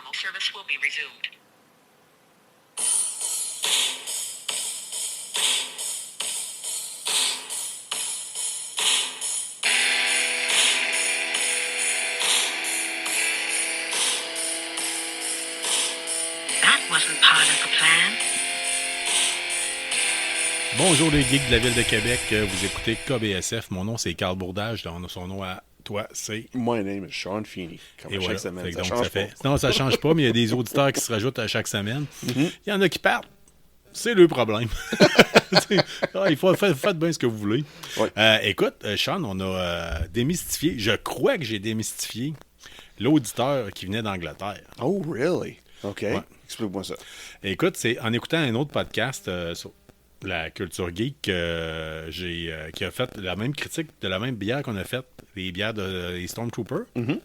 Normal service will be resumed. That wasn't part of the plan. Bonjour les geeks de la ville de Québec, vous écoutez KBSF, mon nom c'est Carl Bourdage, son nom à toi c'est... My name is Sean Feeney, comme Et à voilà, chaque semaine. Fait que Ça donc, change pas. Non, ça change pas, mais il y a des auditeurs qui se rajoutent à chaque semaine. Il y en a qui partent, c'est le problème. Faites bien ce que vous voulez. Ouais. Écoute, Sean, on a démystifié, je crois que j'ai démystifié l'auditeur qui venait d'Angleterre. Oh, really? OK. Ouais. Explique-moi ça. Écoute, c'est en écoutant un autre podcast sur la culture geek qui a fait la même critique de la même bière qu'on a faite, les bières des Stormtroopers. Mm-hmm.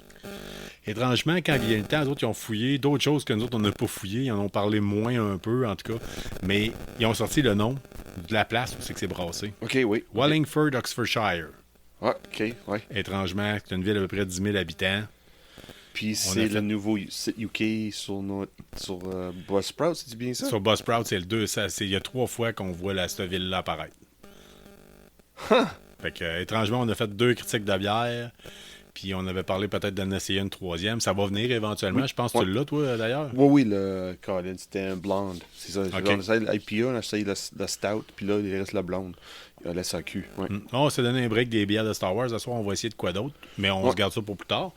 Étrangement, quand il y a le temps, les autres ils ont fouillé d'autres choses que nous autres on n'a pas fouillé. Ils en ont parlé moins un peu, en tout cas. Mais ils ont sorti le nom de la place où c'est que c'est brassé. OK, oui. Wallingford, Oxfordshire. Ah, OK, ouais. Étrangement, c'est une ville à peu près de 10 000 habitants. Puis On c'est a le fait- nouveau site UK sur Buzzsprout, c'est bien ça? Sur Buzzsprout, c'est le 2. Il y a 3 fois qu'on voit cette ville-là apparaître. Fait que, étrangement, on a fait 2 critiques de bière. Puis on avait parlé peut-être d'en essayer une 3e. Ça va venir éventuellement. Oui. Je pense que tu l'as, toi, d'ailleurs. Oui, le Colin, c'était un blonde. C'est ça. OK. On essaye l'IPA, on essaye le stout, puis là, il reste la blonde. La SAQ, ouais. On s'est donné un break des bières de Star Wars. Ce soir, on va essayer de quoi d'autre. Mais on se garde ça pour plus tard.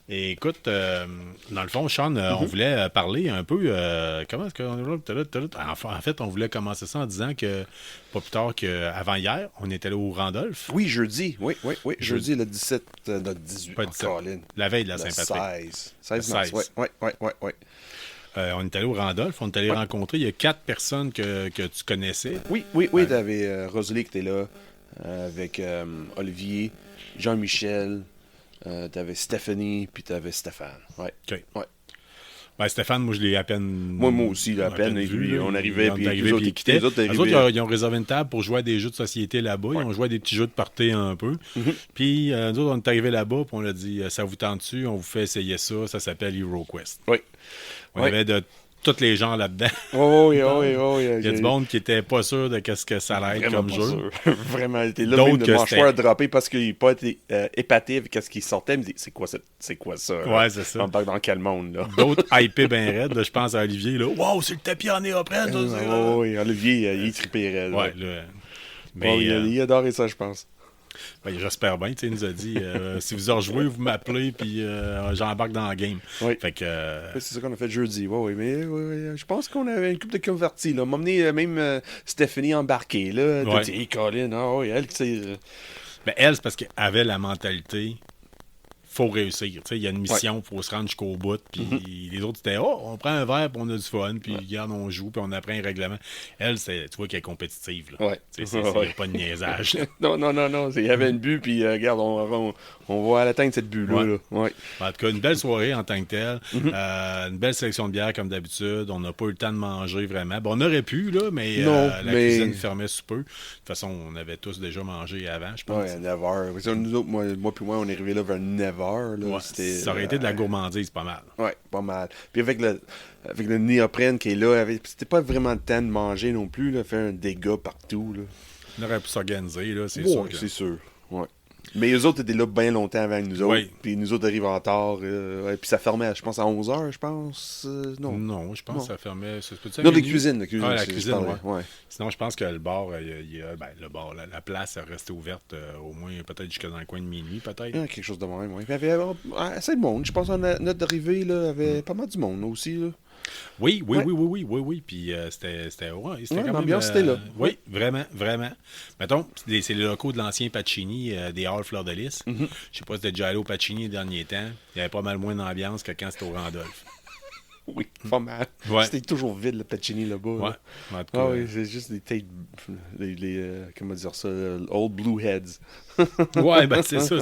Et écoute, dans le fond, Sean, on voulait parler un peu. Comment est-ce qu'on. En fait, on voulait commencer ça en disant que, pas plus tard qu'avant hier, on était là au Randolph. Oui, jeudi. Oui. Jeudi, le 17, le 18. Pas 17. Colin. La veille de la Le Saint-Patrick. 16 Le mars. 16. Oui. On est allé au Randolph. On est allé rencontrer. Il y a 4 personnes que tu connaissais. Oui, t'avais Rosalie qui était là, avec Olivier, Jean-Michel, t'avais Stéphanie, puis t'avais Stéphane. Ouais. OK. Ouais. Ben, Stéphane, moi, je l'ai à peine. Moi aussi, là, à peine. Et puis, là. on arrivait, puis arrivés, les autres, puis ils quittaient. Les autres, ils ont réservé une table pour jouer à des jeux de société là-bas. Ils ont joué à des petits jeux de party un peu. Puis, nous autres, on est arrivés là-bas, puis on leur a dit, ça vous tente dessus, on vous fait essayer ça. Ça s'appelle HeroQuest. Oui. On avait de tous les gens là-dedans. Oui. Il y a du monde qui était pas sûr de qu'est-ce que ça allait être comme jeu. Vraiment, il était là, D'autres même que le mâchoire c'était- droppé parce qu'il n'a pas été épaté avec ce qui sortait. Il me dit, c'est quoi ça? Ouais, c'est ça. On parle dans quel monde, là? D'autres hypés ben raides. Là, je pense à Olivier. Là. Wow, c'est le tapis en néoprène. ça, c'est là. Oui, Olivier, il triperait. Ouais, là. Mais, Bon, il adorait ça, je pense. ben, j'espère bien. Il nous a dit si vous en rejouez, vous m'appelez, puis j'embarque dans la game. Oui. Fait que. C'est ça qu'on a fait jeudi. Oui, mais je pense qu'on avait une couple de convertis. Là. On m'a amené même Stéphanie embarquée. Là. Ouais. T'as dit, Colin, elle, c'est. Ben, elle, c'est parce qu'elle avait la mentalité. Faut réussir. Tu sais, il y a une mission, il faut se rendre jusqu'au bout. Puis les autres, c'était, on prend un verre, puis on a du fun, puis regarde, on joue, puis on apprend un règlement. Elle, tu vois qu'elle est compétitive. Là. Ouais. Tu sais, il n'y a pas de niaisage. là. Non. Il y avait une but, puis regarde, on va l'atteindre cette but-là. Ouais. Là. Ouais. En tout cas, une belle soirée en tant que telle. Une belle sélection de bières comme d'habitude. On n'a pas eu le temps de manger vraiment. Bon, on aurait pu, là, mais Non, la mais- cuisine fermait sous peu. De toute façon, on avait tous déjà mangé avant, je pense. Ouais, à 9h. Nous autres, moi puis moi, on est arrivé là vers 9h. Là. Ouais, ça aurait été de la gourmandise, pas mal. Ouais, pas mal. Puis avec le néoprène qui est là, c'était pas vraiment le temps de manger non plus, là, faire un dégât partout. Là. On aurait pu s'organiser, là, c'est Ouais, sûr. que- c'est sûr. Ouais. Mais eux autres étaient là bien longtemps avant nous autres. Oui. Puis nous autres arrivent en retard. Ouais, puis ça fermait, je pense, à 11h, je pense. Non. Non, je pense Non. que ça fermait. Ça se peut-tu à Non, les minuit? cuisines. Ah, la je cuisine, parlais, ouais. Sinon, je pense que le bar, le bar, la place restait ouverte au moins peut-être jusque dans le coin de minuit, peut-être. Ah, quelque chose de même, oui. Il y avait assez de monde. Je pense que notre arrivée, là, avait pas mal du monde aussi. Là. Oui. Ouais. Puis c'était Ouais, quand même. l'ambiance était là. Oui, vraiment. Mettons, c'est les locaux de l'ancien Pacini, des Halles Fleur de Lys. Mm-hmm. Je sais pas si t'es déjà allé au Pacini les derniers temps. Il y avait pas mal moins d'ambiance que quand c'était au Randolph. Oui, pas mal. Ouais. C'était toujours vide, le Pacini, là-bas. Ouais. là. En tout cas, Ah oui, c'est juste des têtes. Comment dire ça? Old Blue Heads. Ouais, ben c'est ça.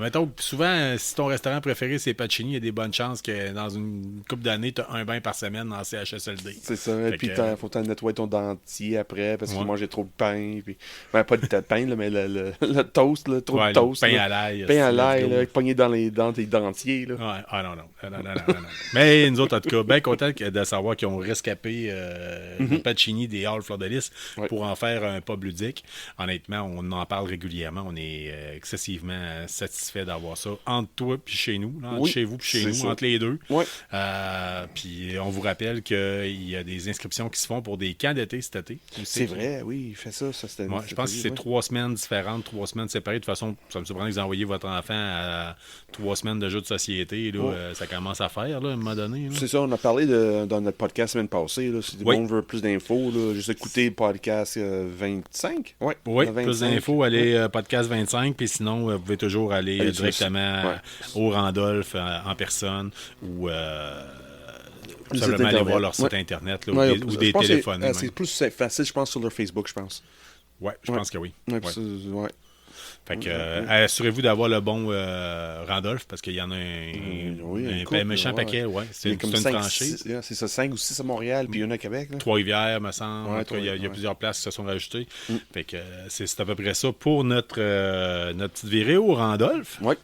Mettons, souvent, si ton restaurant préféré, c'est Pacini, il y a des bonnes chances que dans une couple d'années, tu as un bain par semaine en CHSLD. C'est ça. Et puis, faut t'en nettoyer ton dentier après parce qu'il Ouais. mangeait trop de pain. Puis... Ben, pas de pain, là, mais le toast, là, trop Ouais, de toast. le pain là. à l'ail. Pain à let's l'ail, go. là, pogné dans tes dentiers. Là. Ouais. Ah non. Mais nous autres, en tout cas, bien contents de savoir qu'ils ont rescapé le Pacini des Halles Fleur-de-Lys Ouais. pour en faire un pub ludique. Honnêtement, on en parle régulièrement. On est excessivement satisfait d'avoir ça entre toi et chez nous. Là, entre Oui, chez vous et chez c'est nous, ça. entre les deux. Ouais. Puis on vous rappelle qu'il y a des inscriptions qui se font pour des camps d'été cet été. C'est vrai, oui, il fait ça. C'était Ouais, je pense que c'est 3 semaines différentes, 3 semaines séparées. De toute façon, ça me surprend que vous envoyez votre enfant à 3 semaines de jeux de société. Là, Ouais. ça commence à faire, là, à un moment donné. Là. C'est ça, on a parlé dans notre podcast la semaine passée. Là, si le Oui. monde veut plus d'infos, là, juste écouter le podcast 25. Ouais, Oui, le plus 25. d'infos, allez podcast 25. Puis sinon, vous pouvez toujours aller Allez, directement ouais. au Randolph en personne ou Le simplement site aller voir Internet. leur site Ouais. internet là, Ouais, ou je des pense que téléphones. c'est plus facile, je pense, sur leur Facebook, je pense. Oui, je pense que oui. Ouais, Ouais. puis ça, ouais. Fait que, assurez-vous d'avoir le bon Randolph parce qu'il y en a oui, un une couple, méchant ouais. paquet. Ouais. Il y C'est a une, comme c'est une 5, franchise. c'est ça, 5 ou 6 à Montréal, puis une à Québec. Là. Trois-Rivières, me semble. Ouais, En tout cas, il y a ouais. plusieurs places qui se sont rajoutées. Fait que c'est à peu près ça pour notre petite virée au Randolph. Ouais.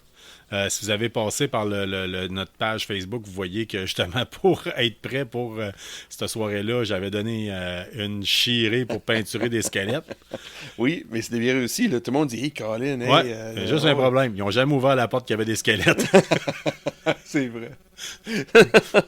Si vous avez passé par notre page Facebook, vous voyez que justement, pour être prêt pour cette soirée-là, j'avais donné une chirée pour peinturer des squelettes. Oui, mais c'est bien réussi. Là. Tout le monde dit, hey, Colin, hey, Ouais, mais juste un problème. Ils n'ont jamais ouvert la porte qu'il y avait des squelettes. C'est vrai. Puis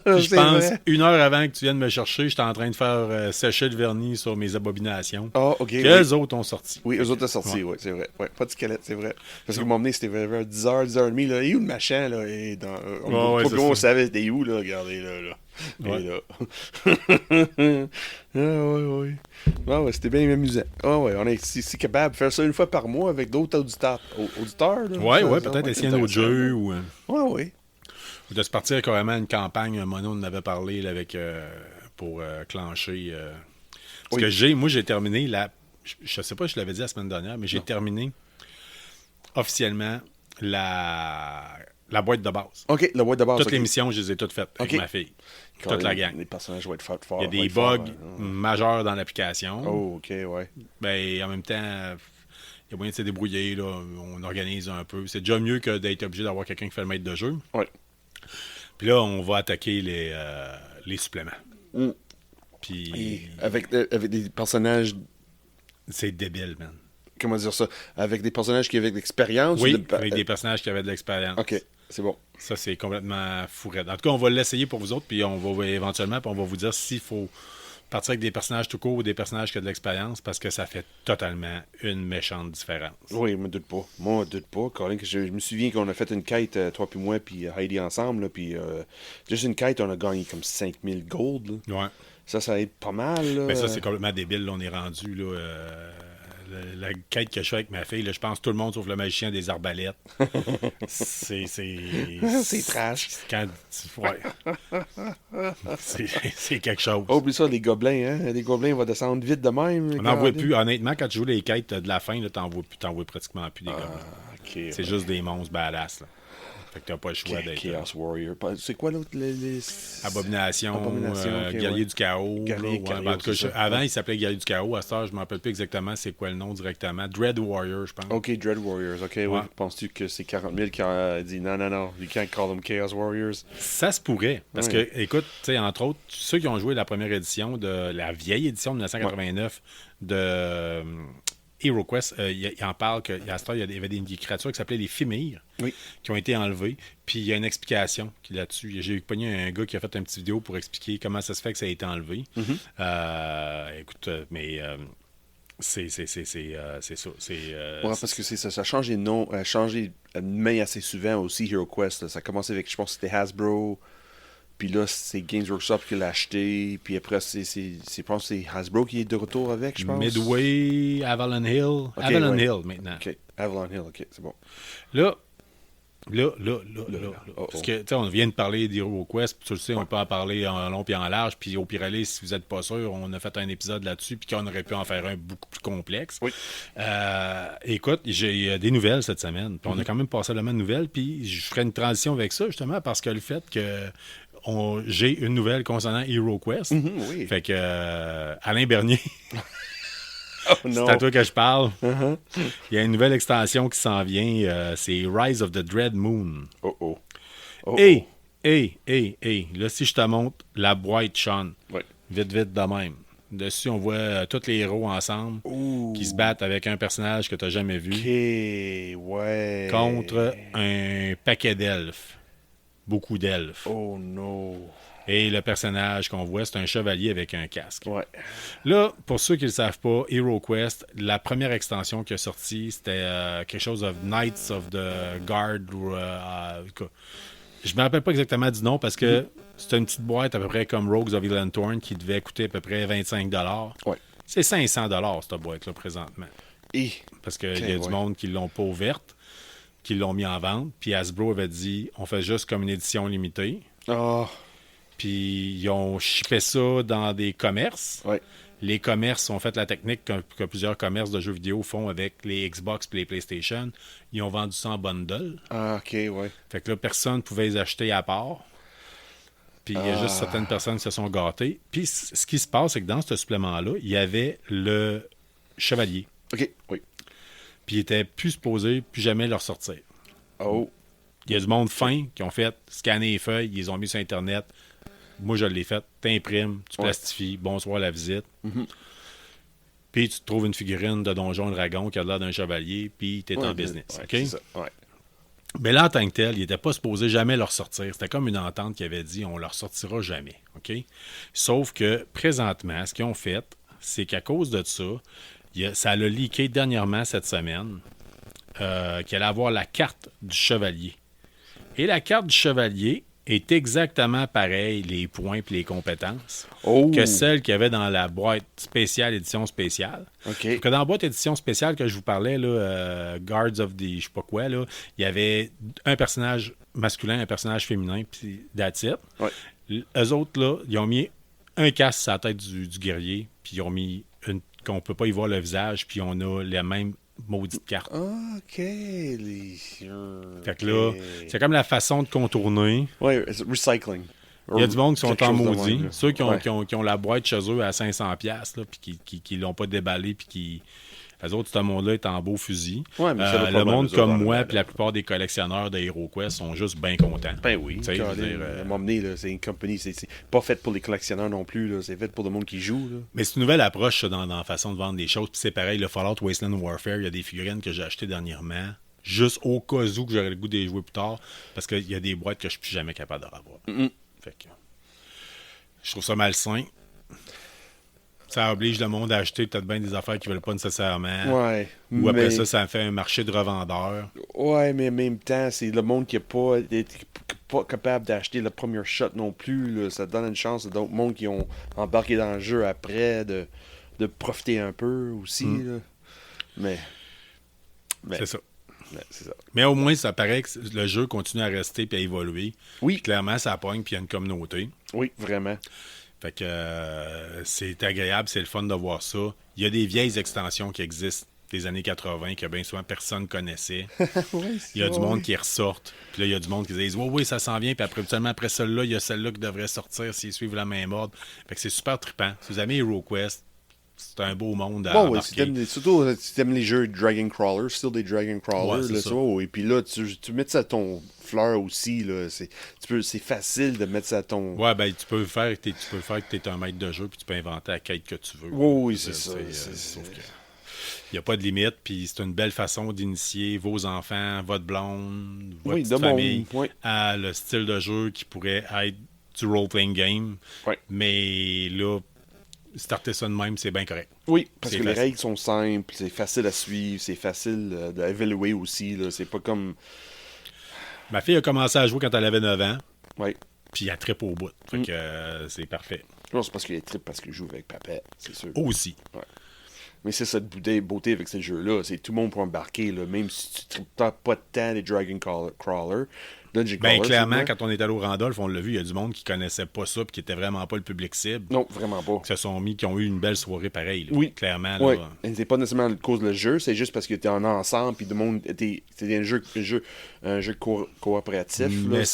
je C'est pense, vrai. 1 heure avant que tu viennes me chercher, j'étais en train de faire sécher le vernis sur mes abominations. Ah, ok. Que Oui. eux autres ont sorti. Oui, eux autres ont sorti, oui, c'est vrai. Ouais, pas de squelette, c'est vrai. Parce qu'ils m'ont emmené, c'était vers 10h, 10h30, là. Et où le machin, là? Et dans, Ouais, pas c'est que on ça. savait, c'était où, là? Regardez, là. Ouais. Et là. Ah, oui. Ah, ouais, c'était bien amusant. Ah, ouais, on est si capable de faire ça une fois par mois avec d'autres auditeurs. Là. Ouais, Ça, peut-être ouais, essayer un autre intéressant. jeu ou Ouais. de se partir carrément une campagne. Mono en avait parlé là, avec pour clencher. Parce Oui. que moi, j'ai terminé je sais pas si je l'avais dit la semaine dernière, mais j'ai terminé officiellement la boîte de base. OK, le boîte de base. Toutes ok. les missions, je les ai toutes faites avec Ok. ma fille. Quand Toute la gang. Les personnages vont être forts. Il y a des forts, bugs hein. majeurs dans l'application. Oh, OK, ouais. Ben, en même temps, il y a moyen de se débrouiller. Là. On organise un peu. C'est déjà mieux que d'être obligé d'avoir quelqu'un qui fait le maître de jeu. Ouais. Puis là, on va attaquer les suppléments. Mm. Puis Et avec des personnages, c'est débile, man. comment dire ça? Avec des personnages qui avaient de l'expérience? Oui, ou de- avec des personnages qui avaient de l'expérience. OK, c'est bon. Ça, c'est complètement fourette. En tout cas, on va l'essayer pour vous autres, puis on va éventuellement, puis on va vous dire s'il faut partir avec des personnages tout court ou des personnages qui ont de l'expérience, parce que ça fait totalement une méchante différence. Oui, je me doute pas. Moi, je me doute pas. Colin, que je me souviens qu'on a fait une quête, toi puis moi, puis Heidi ensemble, là, puis juste une quête, on a gagné comme 5000 gold. Là. Ouais. Ça aide pas mal. Là. Mais ça, c'est complètement débile. Là, on est rendu, là, la quête que je fais avec ma fille, là, je pense que tout le monde sauf le magicien des arbalètes. c'est C'est trash. Ouais. C'est quelque chose. Oh, oublie ça, les gobelins, hein? Les gobelins vont descendre vite de même. On n'en voit plus. Honnêtement, quand tu joues les quêtes de la fin, t'en vois pratiquement plus des gobelins. OK. C'est juste des monstres badass. Là. Fait que t'as pas le choix d'être. Chaos Warrior. C'est quoi l'autre? Abomination, Ok, Guerrier ouais. du Chaos. Guerrier, là, ouais, Guerrier, en tout cas, c'est ça. avant, il s'appelait Guerrier du Chaos. À ce temps, je ne me rappelle plus exactement c'est quoi le nom directement. Dread Warrior, je pense. OK, Dread Warriors. OK, oui. Ouais. Penses-tu que c'est 40 000 qui a dit non, you can't call them Chaos Warriors? Ça se pourrait. Parce Ouais. que, écoute, tu sais, entre autres, ceux qui ont joué la première édition de la vieille édition de 1989 de HeroQuest, il en parle qu'il y avait des créatures qui s'appelaient les Fimir Oui. qui ont été enlevées. Puis il y a une explication là-dessus. J'ai pogné un gars qui a fait une petite vidéo pour expliquer comment ça se fait que ça a été enlevé. Écoute, mais c'est ça. Ouais, parce que c'est ça. Ça a changé de nom, changé de main assez souvent aussi, HeroQuest. Là. Ça a commencé avec, je pense que c'était Hasbro. Puis là, c'est Games Workshop qui l'a acheté. Puis après, je pense que c'est Hasbro qui est de retour avec, je pense. Midway, Avalon Hill. Avalon ouais. Hill maintenant. OK. Avalon Hill, OK, c'est bon. Là, Là. Oh, Parce que, tu sais, on vient de parler d'HeroQuest, puis tu le sais, on peut en parler en long puis en large, puis au pire aller, si vous n'êtes pas sûr, on a fait un épisode là-dessus, puis qu'on aurait pu en faire un beaucoup plus complexe. Oui. Écoute, j'ai des nouvelles cette semaine, puis on a quand même passé la même nouvelle, puis je ferai une transition avec ça, justement, parce que le fait que j'ai une nouvelle concernant HeroQuest, Oui. fait que Alain Bernier... Oh, C'est non. à toi que je parle. Il y a une nouvelle extension qui s'en vient. C'est Rise of the Dread Moon. Oh. Hey! Là, si je te montre la boîte, Sean, Ouais. vite de même. Dessus, on voit tous les héros ensemble qui se battent avec un personnage que tu n'as jamais vu OK, ouais. contre un paquet d'elfes. Beaucoup d'elfes. Oh non. Et le personnage qu'on voit, c'est un chevalier avec un casque. Ouais. Là, pour ceux qui ne le savent pas, HeroQuest, la première extension qui est sortie, c'était quelque chose de Knights of the Guard. Je ne me rappelle pas exactement du nom parce que c'était une petite boîte à peu près comme Rogues of Elanthorn qui devait coûter à peu près 25 $. Ouais. C'est 500 $ cette boîte-là présentement. Et Parce qu'il y a du monde qui ne l'ont pas ouverte, qui l'ont mis en vente. Puis Hasbro avait dit on fait juste comme une édition limitée. oh, Puis ils ont shippé ça dans des commerces. ouais. Les commerces ont fait la technique que plusieurs commerces de jeux vidéo font avec les Xbox et les PlayStation. Ils ont vendu ça en bundle. Ah, OK, ouais. Fait que là, personne ne pouvait les acheter à part. Puis il y a juste certaines personnes qui se sont gâtées. Puis ce qui se passe, c'est que dans ce supplément-là, il y avait le chevalier. OK, oui. Puis il était plus supposé plus jamais le ressortir. Oh, Il y a du monde fin qui ont fait scanner les feuilles, ils les ont mis sur Internet. Moi, je l'ai fait. T'imprimes, tu plastifies. Bonsoir la visite. Puis tu te trouves une figurine de Donjon Dragon qui a l'air d'un chevalier, puis t'es en business. ouais, OK? c'est ça, ouais. Mais là, en tant que tel, il n'était pas supposé jamais le ressortir. C'était comme une entente qui avait dit on ne le ressortira jamais. OK? Sauf que présentement, ce qu'ils ont fait, c'est qu'à cause de ça, ça a leaké dernièrement cette semaine qu'il allait avoir la carte du chevalier. Et la carte du chevalier est exactement pareil, les points et les compétences, que celle qu'il y avait dans la boîte spéciale, édition spéciale. OK. Sauf que dans la boîte édition spéciale que je vous parlais, là, Guards of the je sais pas quoi, là, il y avait un personnage masculin, un personnage féminin, puis that's it. Ouais. Eux autres, là, ils ont mis un casque sur la tête du guerrier, puis ils ont mis qu'on peut pas y voir le visage, puis on a les mêmes maudites cartes. OK. Fait que là, c'est comme la façon de contourner. Ouais, recycling. Il y a du monde qui sont Quelque en chose de maudit. même, là. Ceux qui ont, Ouais. qui ont la boîte chez eux à 500$, là, puis qui l'ont pas déballé, puis qui... Les autres, ce monde-là est en beau fusil. Ouais, mais c'est le le problème, monde eux autres, comme dans le moi, bal, puis la plupart des collectionneurs de HeroQuest sont juste bien contents. Ben oui. Tu sais, je veux dire, À un moment donné, là, c'est une compagnie. C'est pas fait pour les collectionneurs non plus. Là. C'est fait pour le monde qui joue. Là. Mais c'est une nouvelle approche ça, dans la façon de vendre des choses. Puis c'est pareil, le Fallout Wasteland Warfare, il y a des figurines que j'ai achetées dernièrement, juste au cas où que j'aurais le goût de les jouer plus tard, parce qu'il y a des boîtes que je suis plus jamais capable de revoir. Fait que je trouve ça malsain. Ça oblige le monde à acheter peut-être bien des affaires qu'ils veulent pas nécessairement. Ouais. Ou après mais... ça fait un marché de revendeurs. Ouais, mais en même temps, c'est le monde qui n'est pas capable d'acheter le premier shot non plus. Là. Ça donne une chance à d'autres mondes qui ont embarqué dans le jeu après de profiter un peu aussi. Là. Mais C'est ça. c'est ça. Mais au moins, ça paraît que le jeu continue à rester et à évoluer. Oui. Puis clairement, ça pogne puis il y a une communauté. Oui, vraiment. Fait que c'est agréable, c'est le fun de voir ça. Il y a des vieilles extensions qui existent des années 80 que bien souvent personne connaissait. Il y a du monde qui ressortent. Puis là, il y a du monde qui disent oui, ça s'en vient. Puis après, seulement après celle-là, il y a celle-là qui devrait sortir s'ils suivent la même ordre. Fait que c'est super trippant. Si vous aimez HeroQuest, c'est un beau monde à Bon, ouais, embarquer. surtout si t'aimes les jeux Dragon Crawler, style des Dragon Crawler, Ouais, c'est là, ça. ça, ouais. Et puis là, tu mets ça à ton fleur aussi, là, c'est facile de mettre ça à ton... Ouais, ben tu peux faire que tu es un maître de jeu puis tu peux inventer la quête que tu veux. Oui, c'est ça. Sauf que il n'y a pas de limite, puis c'est une belle façon d'initier vos enfants, votre blonde, votre petite famille à le style de jeu qui pourrait être du role-playing game. Ouais. Mais là, starter ça de même, c'est bien correct. Oui, parce C'est que les facile. règles sont simples, c'est facile à suivre, c'est facile d'évaluer aussi, là, c'est pas comme... Ma fille a commencé à jouer quand elle avait 9 ans, Ouais. puis elle trippe au bout. Fait que c'est parfait. Non, c'est parce qu'il est trip parce qu'il joue avec papa, c'est sûr. Aussi. Ouais. Mais c'est cette beauté avec ce jeu-là. C'est tout le monde peut embarquer, là, même si tu ne pas de temps des Dragon Crawler. Dungeon Ben, Crawler, clairement, c'est quand on est allé au Randolph, on l'a vu, il y a du monde qui connaissait pas ça et qui était vraiment pas le public cible. Non, vraiment pas. Qui se sont mis, qui ont eu une belle soirée pareille. Là. Oui. Clairement. Oui. Là. Et c'est pas nécessairement à cause du jeu, c'est juste parce que t'es en ensemble, puis tout le monde. C'était un jeu coopératif. Mais là,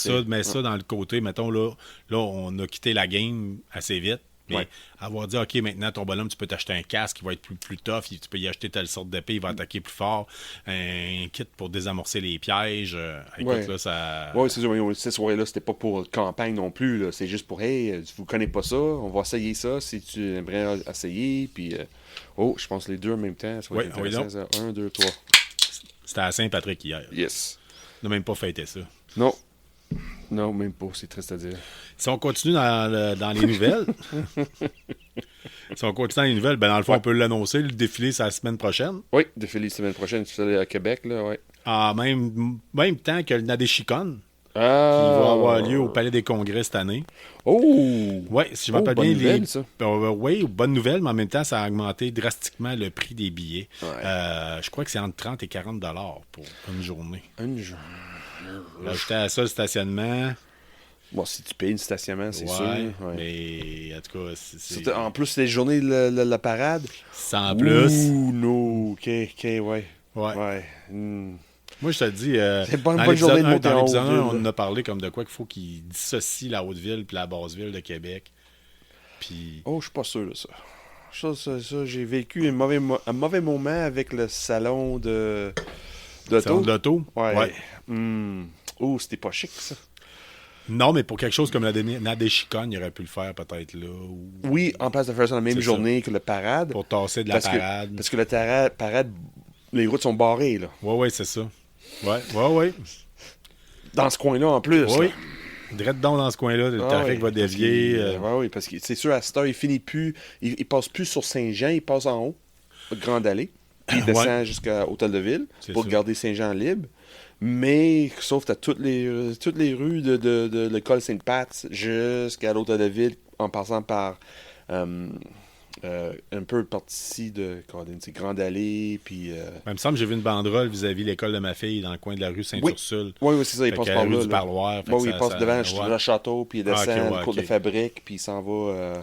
ça dans le côté, mettons, là, on a quitté la game assez vite. Mais Ouais. avoir dit, OK, maintenant, ton bonhomme, tu peux t'acheter un casque qui va être plus tough, tu peux y acheter telle sorte d'épée, il va attaquer plus fort, un kit pour désamorcer les pièges. Écoute, Ouais. là, ça... Oui, c'est sûr. Mais cette soirée-là, c'était pas pour campagne non plus. Là. C'est juste pour, hey, vous connaissez pas ça, on va essayer ça si tu aimerais essayer. Puis, oh, je pense les deux en même temps. Ça va être Oui, intéressant, ça. 1, 2, 3. C'était à Saint-Patrick hier. Yes. On n'a même pas fêté ça. Non. Non, même pas. C'est triste à dire. Si on continue dans les nouvelles, ben dans le fond, on peut l'annoncer. Le défilé, c'est la semaine prochaine. Oui, défilé la semaine prochaine. Tu es à Québec, là, ouais. En même temps que le Nadeshikon, qui Ah! va avoir lieu au Palais des Congrès cette année. Oh! Oui, si je m'appelle bonne bien, nouvelle, ça. Oui, bonne nouvelle, mais en même temps, ça a augmenté drastiquement le prix des billets. Ouais. Je crois que c'est entre 30 et 40 $ pour une journée. Une journée. Ajouter à ça le stationnement. Bon, si tu payes une stationnement, c'est sûr. Ouais, Ouais. mais en tout cas, c'est Surtout, en plus, les journées de la parade. sans plus. Ouh, non. OK, ouais. Ouais. Ouais. Hmm. Moi, je te le dis, C'est pas une dans bonne journée l'épisode de 1, monter dans en l'épisode 1, Haute-Ville, on là. en a parlé comme de quoi qu'il faut qu'ils dissocient la Haute-Ville puis la Basse-Ville de Québec. Puis, Oh, je suis pas sûr de ça. Ça, j'ai vécu un mauvais moment avec le salon d'auto. de l'auto. Ouais. Hmm. Oh, c'était pas chic, ça. Non, mais pour quelque chose comme la Nadeshikon, il aurait pu le faire peut-être là. Ou Oui, en place de faire ça la même C'est journée que le parade. pour tasser de la parade. Parce que le parade, les routes sont barrées, là. Oui, c'est ça. Oui. Dans ce coin-là, en plus. Oui. là. Direct donc dans ce coin-là, le Ah trafic oui, va parce dévier. Oui, parce que c'est sûr, à cette heure, il finit plus. Il passe plus sur Saint-Jean, il passe en haut, Grande Allée. Puis il descend Ouais. jusqu'à Hôtel de Ville C'est pour ça. garder Saint-Jean libre. Mais, sauf à toutes les rues de l'école Sainte-Pat jusqu'à l'Hôtel de Ville, en passant par un peu partie de c'est Grande Allée, puis... Il me semble que j'ai vu une banderole vis-à-vis l'école de ma fille dans le coin de la rue Sainte-Ursule. Oui, c'est ça, il Fait passe qu'à par la là. rue du là. Parloir. Fait Oui, que il passe devant ouais. le château, puis il descend ok, le cours de ok. fabrique, puis il s'en va...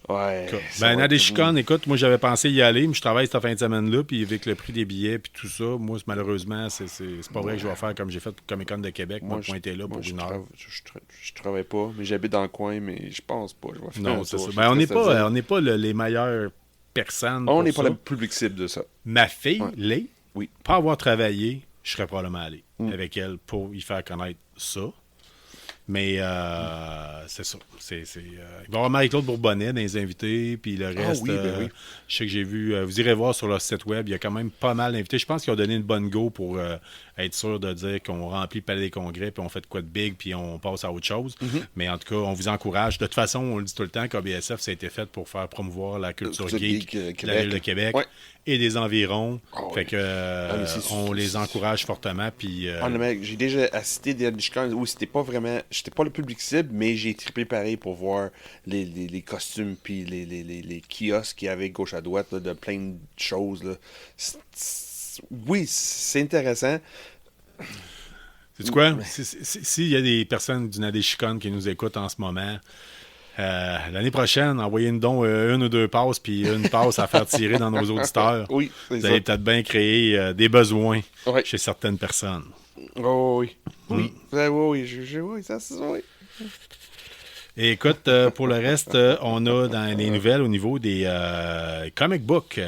Ouais. ça Ben, va être- Nadeshikon, écoute, moi j'avais pensé y aller, mais je travaille cette fin de semaine-là, puis avec le prix des billets, puis tout ça, moi, malheureusement, c'est pas vrai que je vais faire comme j'ai fait pour Comic-Con de Québec, moi, pointer là pour une heure. Je travaille pas, mais j'habite dans le coin, mais je pense pas. Je vais faire un Non, c'est tour, ça. je Ben, on suis n'est triste à dire. pas les meilleures personnes. On pour n'est pas ça. le public cible de ça. Ma fille, Ouais. l'est. Oui. Pas avoir travaillé, je serais probablement allé avec elle pour y faire connaître ça. Mais c'est ça. Il va y avoir Marie-Claude Bourbonnais dans les invités, puis le reste, oui, ben oui. je sais que j'ai vu, vous irez voir sur leur site web, il y a quand même pas mal d'invités. Je pense qu'ils ont donné une bonne go pour être sûr de dire qu'on remplit le palais des congrès, puis on fait de quoi de big, puis on passe à autre chose. Mais en tout cas, on vous encourage. De toute façon, on le dit tout le temps qu'ABSF, ça a été fait pour faire promouvoir la culture Culture geek geek, de la ville de Québec Ouais. et des environs. Ah oui. Fait que mais c'est- on les encourage fortement, puis... Honnêtement, j'ai déjà assisté des Nadeshikon où c'était pas vraiment. J'étais pas le public cible, mais j'ai trippé pareil pour voir les costumes puis les kiosques qu'il y avait gauche à droite là, de plein de choses. Là. Oui, c'est intéressant. Sais-tu quoi? S'il y a des personnes du Nadeshikon qui nous écoutent en ce moment, l'année prochaine, envoyez-nous donc une ou deux passes, puis une passe à faire tirer dans nos auditeurs. Oui, c'est Vous ça. allez peut-être bien créer des besoins Ouais. chez certaines personnes. Oh, oui. Oui. Oui, ça c'est oui. Et écoute, pour le reste, on a dans les nouvelles au niveau des comic books.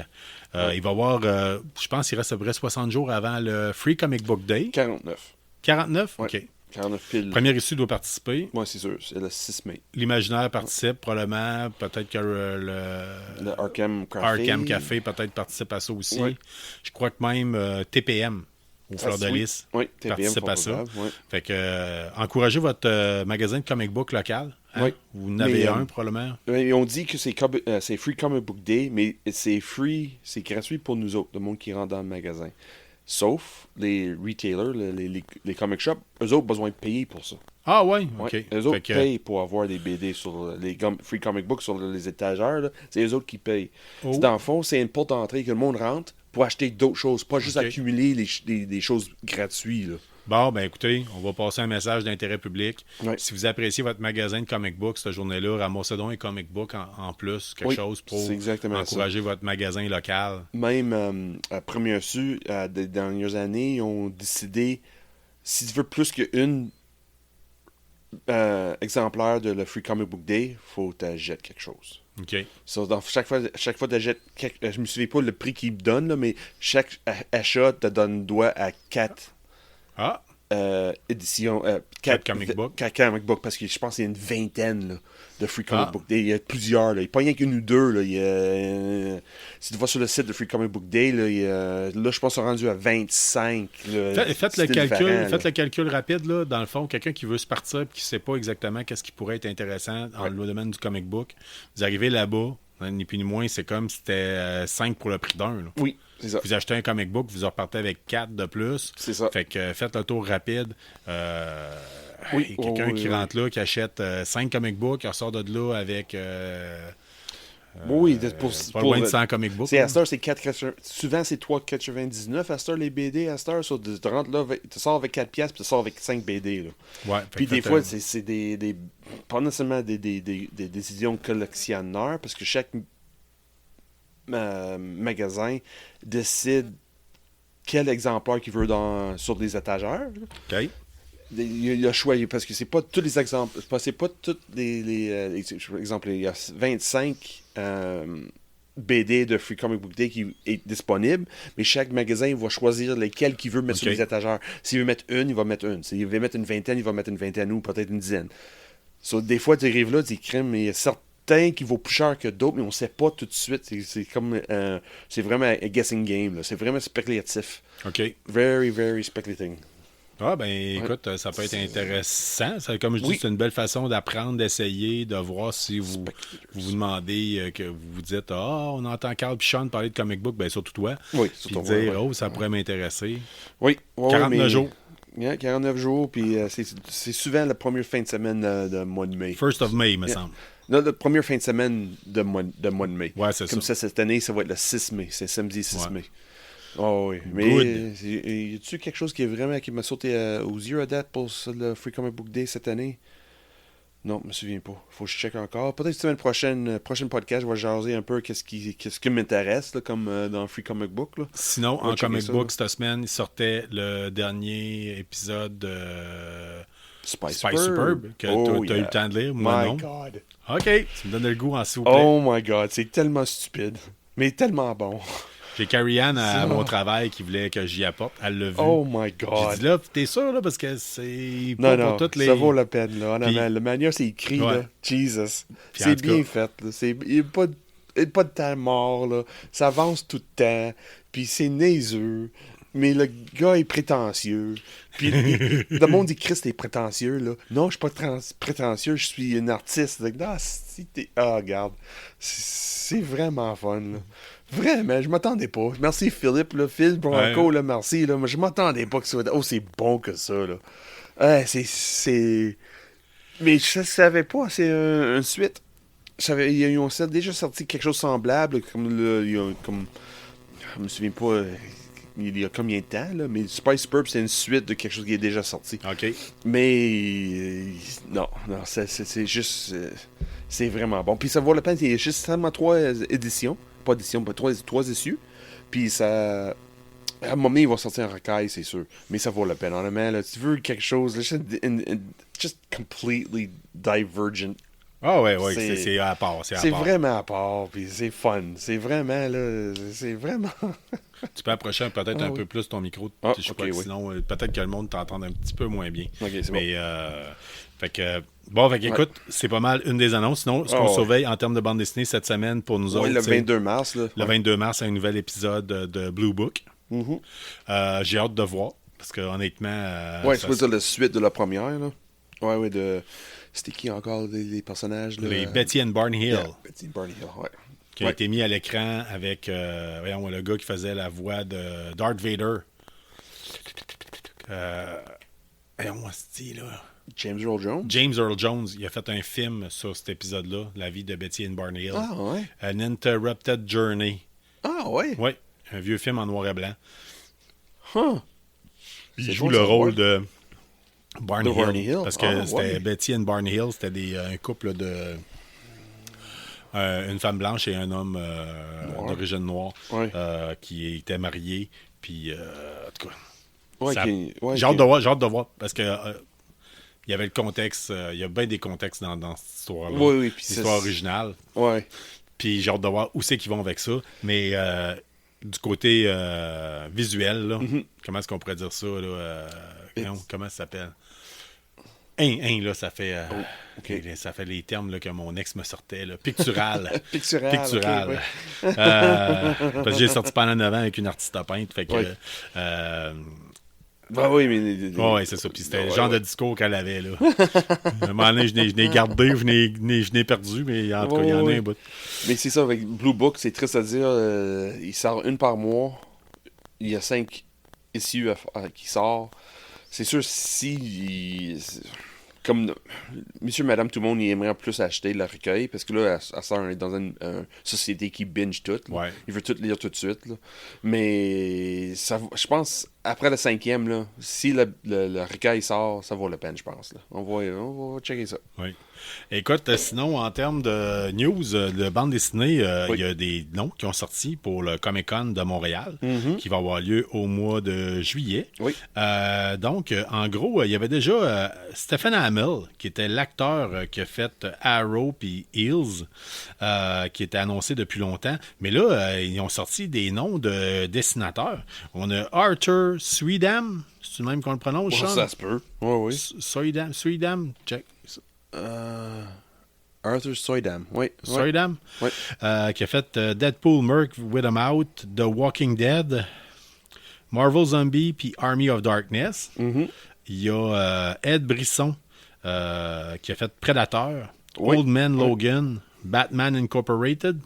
Il va y avoir, je pense qu'il reste à peu près 60 jours avant le Free Comic Book Day. 49. 49? Ouais. OK. 49 piles. Première issue doit participer. Moi, c'est sûr. C'est le 6 mai. L'imaginaire participe, probablement. Peut-être que Le Arkham Café. Arkham Café peut-être participe à ça aussi. Oui. Je crois que même TPM, au Fleur de oui. Lys, Oui, TPM, participe à ça. probable, oui. Fait que encouragez votre magasin de comic book local. Hein? Oui. Vous en avez Mais, un, probablement. Mais on dit que c'est Free Comic Book Day, mais c'est free, c'est gratuit pour nous autres, le monde qui rentre dans le magasin. Sauf les retailers, les comic shops, eux autres ont besoin de payer pour ça. Ah ouais, Ouais. ok. Eux autres Fait que- payent pour avoir des BD sur les free comic books sur les étagères. Là. C'est eux autres qui payent. Oh. C'est, dans le fond, c'est une porte d'entrée que le monde rentre pour acheter d'autres choses, pas juste Ok. accumuler des choses gratuites. Là. Bon, ben écoutez, on va passer un message d'intérêt public. Ouais. Si vous appréciez votre magasin de comic book cette journée-là, ramassez donc un comic book en plus, quelque Oui, chose pour c'est exactement encourager votre magasin local. Même à première su, des dernières années, ils ont décidé, si tu veux plus qu'une exemplaire de le Free Comic Book Day, faut que tu jettes quelque chose. OK. So, dans chaque fois tu jettes, je me souviens pas le prix qu'ils me donnent, là, mais chaque achat te donne droit à 4 Ah, éditions. Quatre comic books. 4 comic books, parce que je pense qu'il y a une vingtaine là, de Free Comic Ah. Book Day. Il y a plusieurs. Là. Il n'y a pas rien qu'une ou deux. Là. Il y a, si tu vas sur le site de Free Comic Book Day, là, là je pense qu'ils sont rendus à 25. Là, faites le styles calcul, différents, là. faites le calcul rapide, là. Dans le fond, quelqu'un qui veut se partir et qui ne sait pas exactement qu'est-ce qui pourrait être intéressant dans le domaine du comic book, vous arrivez là-bas, ni plus ni moins, c'est comme si c'était 5 pour le prix d'un. Là. Oui, c'est ça. Vous achetez un comic book, vous en repartez avec 4 de plus. C'est ça. Fait que faites le tour rapide. Oui, Quelqu'un oui, qui oui. rentre là, qui achète 5 comic books, qui ressort de là avec Oui, pas loin de 100 comic books. C'est là. à cette heure, c'est 4,80. Souvent, c'est 3,99 à cette heure, les BD. À cette heure, so, tu rentres là, tu sors avec 4 piastres, puis tu sors avec 5 BD. Là. Ouais, fait Puis que des faites, fois, c'est des pas nécessairement des décisions collectionneurs, parce que chaque magasin décide quel exemplaire qu'il veut sur des étagères. Là. OK. Il y a le choix, parce que c'est pas tous les exemples, c'est pas tous exemple, il y a 25 BD de Free Comic Book Day qui est disponible, mais chaque magasin va choisir lesquels qu'il veut mettre sur Ok. les étagères. S'il veut mettre une, il va mettre une. S'il veut mettre une vingtaine, il va mettre une vingtaine ou peut-être une dizaine. So, des fois, tu arrives là, tu crèmes, mais il y a certains qui vaut plus cher que d'autres, mais on sait pas tout de suite. C'est comme c'est vraiment un guessing game. Là. C'est vraiment spéculatif. OK. Very, very speculating. Ah, ben écoute, ça peut être intéressant. Ça, comme je dis, Oui. c'est une belle façon d'apprendre, d'essayer, de voir si vous vous demandez, que vous vous dites, ah, on entend Carl puis Sean parler de comic book, ben surtout toi. Oui, Puis surtout dire, moi, ouais. oh, ça pourrait m'intéresser. Oui. Ouais, 49 mais- jours. Yeah, 49 jours, puis c'est souvent la première fin de semaine de mois de mai. First of May, me Yeah. semble. Non, la première fin de semaine de mois de mai. Ouais, c'est Comme ça. ça, cette année, ça va être le 6 mai. C'est samedi 6 Ouais. mai. Oh oui. Mais Good. y a-tu quelque chose qui m'a sauté aux yeux à date pour le Free Comic Book Day cette année? Non, je me souviens pas. Faut que je check encore. Peut-être la semaine prochaine, prochain podcast, je vais jaser un peu qu'est-ce qui m'intéresse, là, comme dans Free Comic Book. Là. Sinon, On va en checker comic ça, book, là. cette semaine, il sortait le dernier épisode de Spice Spice Superb, que tu as eu le temps de lire. Moi, My non. God. OK, tu me donnes le goût, s'il vous plaît. Oh my God, c'est tellement stupide. Mais tellement bon. J'ai Carrie-Anne à Ça. mon travail qui voulait que j'y apporte. Elle l'a vu. Oh my J'ai God. dit là, t'es sûr, là, parce que c'est Non, pas non, pour toutes les... ça vaut la peine, là. Honnêtement, Puis- la manière c'est écrit, Ouais. là, Jesus. Puis en C'est tout bien cas- fait, là. Il n'y a pas de temps mort, là. Ça avance tout le temps. Puis c'est niaiseux. Mais le gars est prétentieux. Puis le monde dit Christ est prétentieux, là. Non, je suis pas prétentieux, je suis un artiste. Like, ah, si t'es... Ah, regarde. C'est vraiment fun, là. Vraiment, je m'attendais pas. Merci Philippe, là. Phil Bronco, Ouais. là, merci, là. Mais je m'attendais pas que ça soit... Oh, c'est bon que ça, là. C'est... Mais je savais pas, c'est un suite. Ils ont déjà sorti quelque chose de semblable, comme je me souviens pas il y a combien de temps, là, mais Spice Superb, c'est une suite de quelque chose qui est déjà sorti. OK. Mais non, c'est juste... c'est vraiment bon. Puis ça vaut la peine, il y a juste seulement 3 éditions. Pas éditions, pas 3 issues. Puis ça... À un moment, il va sortir en racaille, c'est sûr. Mais ça vaut la peine. Honnêtement, là, si tu veux quelque chose, là, just completely divergent. Ah ouais, C'est- c'est à part. C'est à C'est part. vraiment à part, puis c'est fun. C'est vraiment, là, c'est vraiment... Tu peux approcher peut-être Ah un oui. peu plus ton micro. Ah, Je sais ok, pas, oui. sinon, peut-être que le monde t'entend un petit peu moins bien. Ok, c'est Mais, fait que, bon, fait que, écoute, c'est pas mal une des annonces. Sinon, ce qu'on Ah ouais. surveille en termes de bande dessinée cette semaine pour nous Oui, autres, le c'est 22 mars, là. le 22 mars, un nouvel épisode de Blue Book. Mhm. J'ai hâte de voir, parce que honnêtement... Ouais, ça- c'est pas la suite de la première, là. Ouais, de... C'était qui encore, les personnages, là? les Betty and Barney Hill. Yeah, Betty Barney Hill, ouais. Qui a Ouais. été mis à l'écran avec voyons, le gars qui faisait la voix de Darth Vader on se dit, là. James Earl Jones? James Earl Jones, il a fait un film sur cet épisode-là, La vie de Betty and Barney Hill. Ah, ouais. An Interrupted Journey. Ah, ouais. Oui, un vieux film en noir et blanc. Huh. Il C'est joue bon, le ça, rôle ouais. de Barney, De Barney Hill. Parce que Ah, c'était ouais. Betty and Barney Hill, c'était un couple de... une femme blanche et un homme d'origine noire Ouais. qui étaient mariés. Puis, en tout cas... Ouais, ça- ouais, j'ai hâte de voir, parce que il y avait le contexte, il y a bien des contextes dans cette histoire-là. Oui, oui, puis l'histoire originale. Ouais. Puis j'ai hâte de voir où c'est qu'ils vont avec ça. Mais du côté visuel, là, comment est-ce qu'on pourrait dire ça? Là, comment ça s'appelle? Là, ça fait, ok. ça fait les termes là, que mon ex me sortait. Là. Pictural. Pictural. Pictural. ok, ouais. Parce que j'ai sorti pendant 9 ans avec une artiste à peindre. Fait que, Ouais. bah oui, mais... ouais, c'est ça. Puis c'était le Ouais, genre de ouais. discours qu'elle avait. Là. À un moment donné, je n'ai gardé, je n'ai perdu, mais en tout cas, il y en a un bout. Mais c'est ça, avec Blue Book, c'est triste à dire. Il sort une par mois. Il y a 5 issues qui sortent. C'est sûr, comme monsieur, madame, tout le monde, il aimerait plus acheter le recueil, parce que là, elle sort dans une société qui binge tout. Là. Ouais. Il veut tout lire tout de suite. Là. Mais je pense, après le 5e, là, si le recueil sort, ça vaut la peine, je pense. Là. On va checker ça. Oui. Écoute, sinon, en termes de news, de bande dessinée, il y a des noms qui ont sorti pour le Comic-Con de Montréal, qui va avoir lieu au mois de juillet. Oui. Donc, en gros, il y avait déjà Stephen Amell, qui était l'acteur qui a fait Arrow puis Heels, qui était annoncé depuis longtemps. Mais là, ils ont sorti des noms de dessinateurs. On a Arthur Sweedam, c'est le même qu'on le prononce, Sean? Ça se peut. Oui. Sweedam, check. Arthur Soydam. Oui. Soydam, Oui. qui a fait Deadpool, Merc, With 'em Out, The Walking Dead, Marvel Zombie, puis Army of Darkness. Il y a Ed Brisson, qui a fait Predator, Oui. Old Man Logan, Batman Incorporated,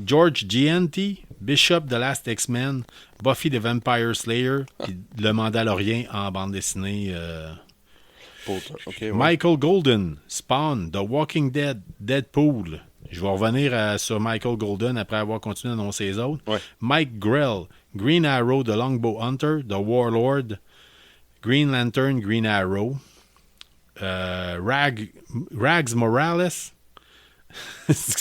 George Gianti, Bishop The Last X-Men, Buffy the Vampire Slayer, puis Le Mandalorien en bande dessinée. OK, ouais. Michael Golden, Spawn, The Walking Dead, Deadpool. Je vais revenir sur Michael Golden après avoir continué d'annoncer les autres. Ouais. Mike Grell, Green Arrow, The Longbow Hunter, The Warlord, Green Lantern, Green Arrow, Rags Morales.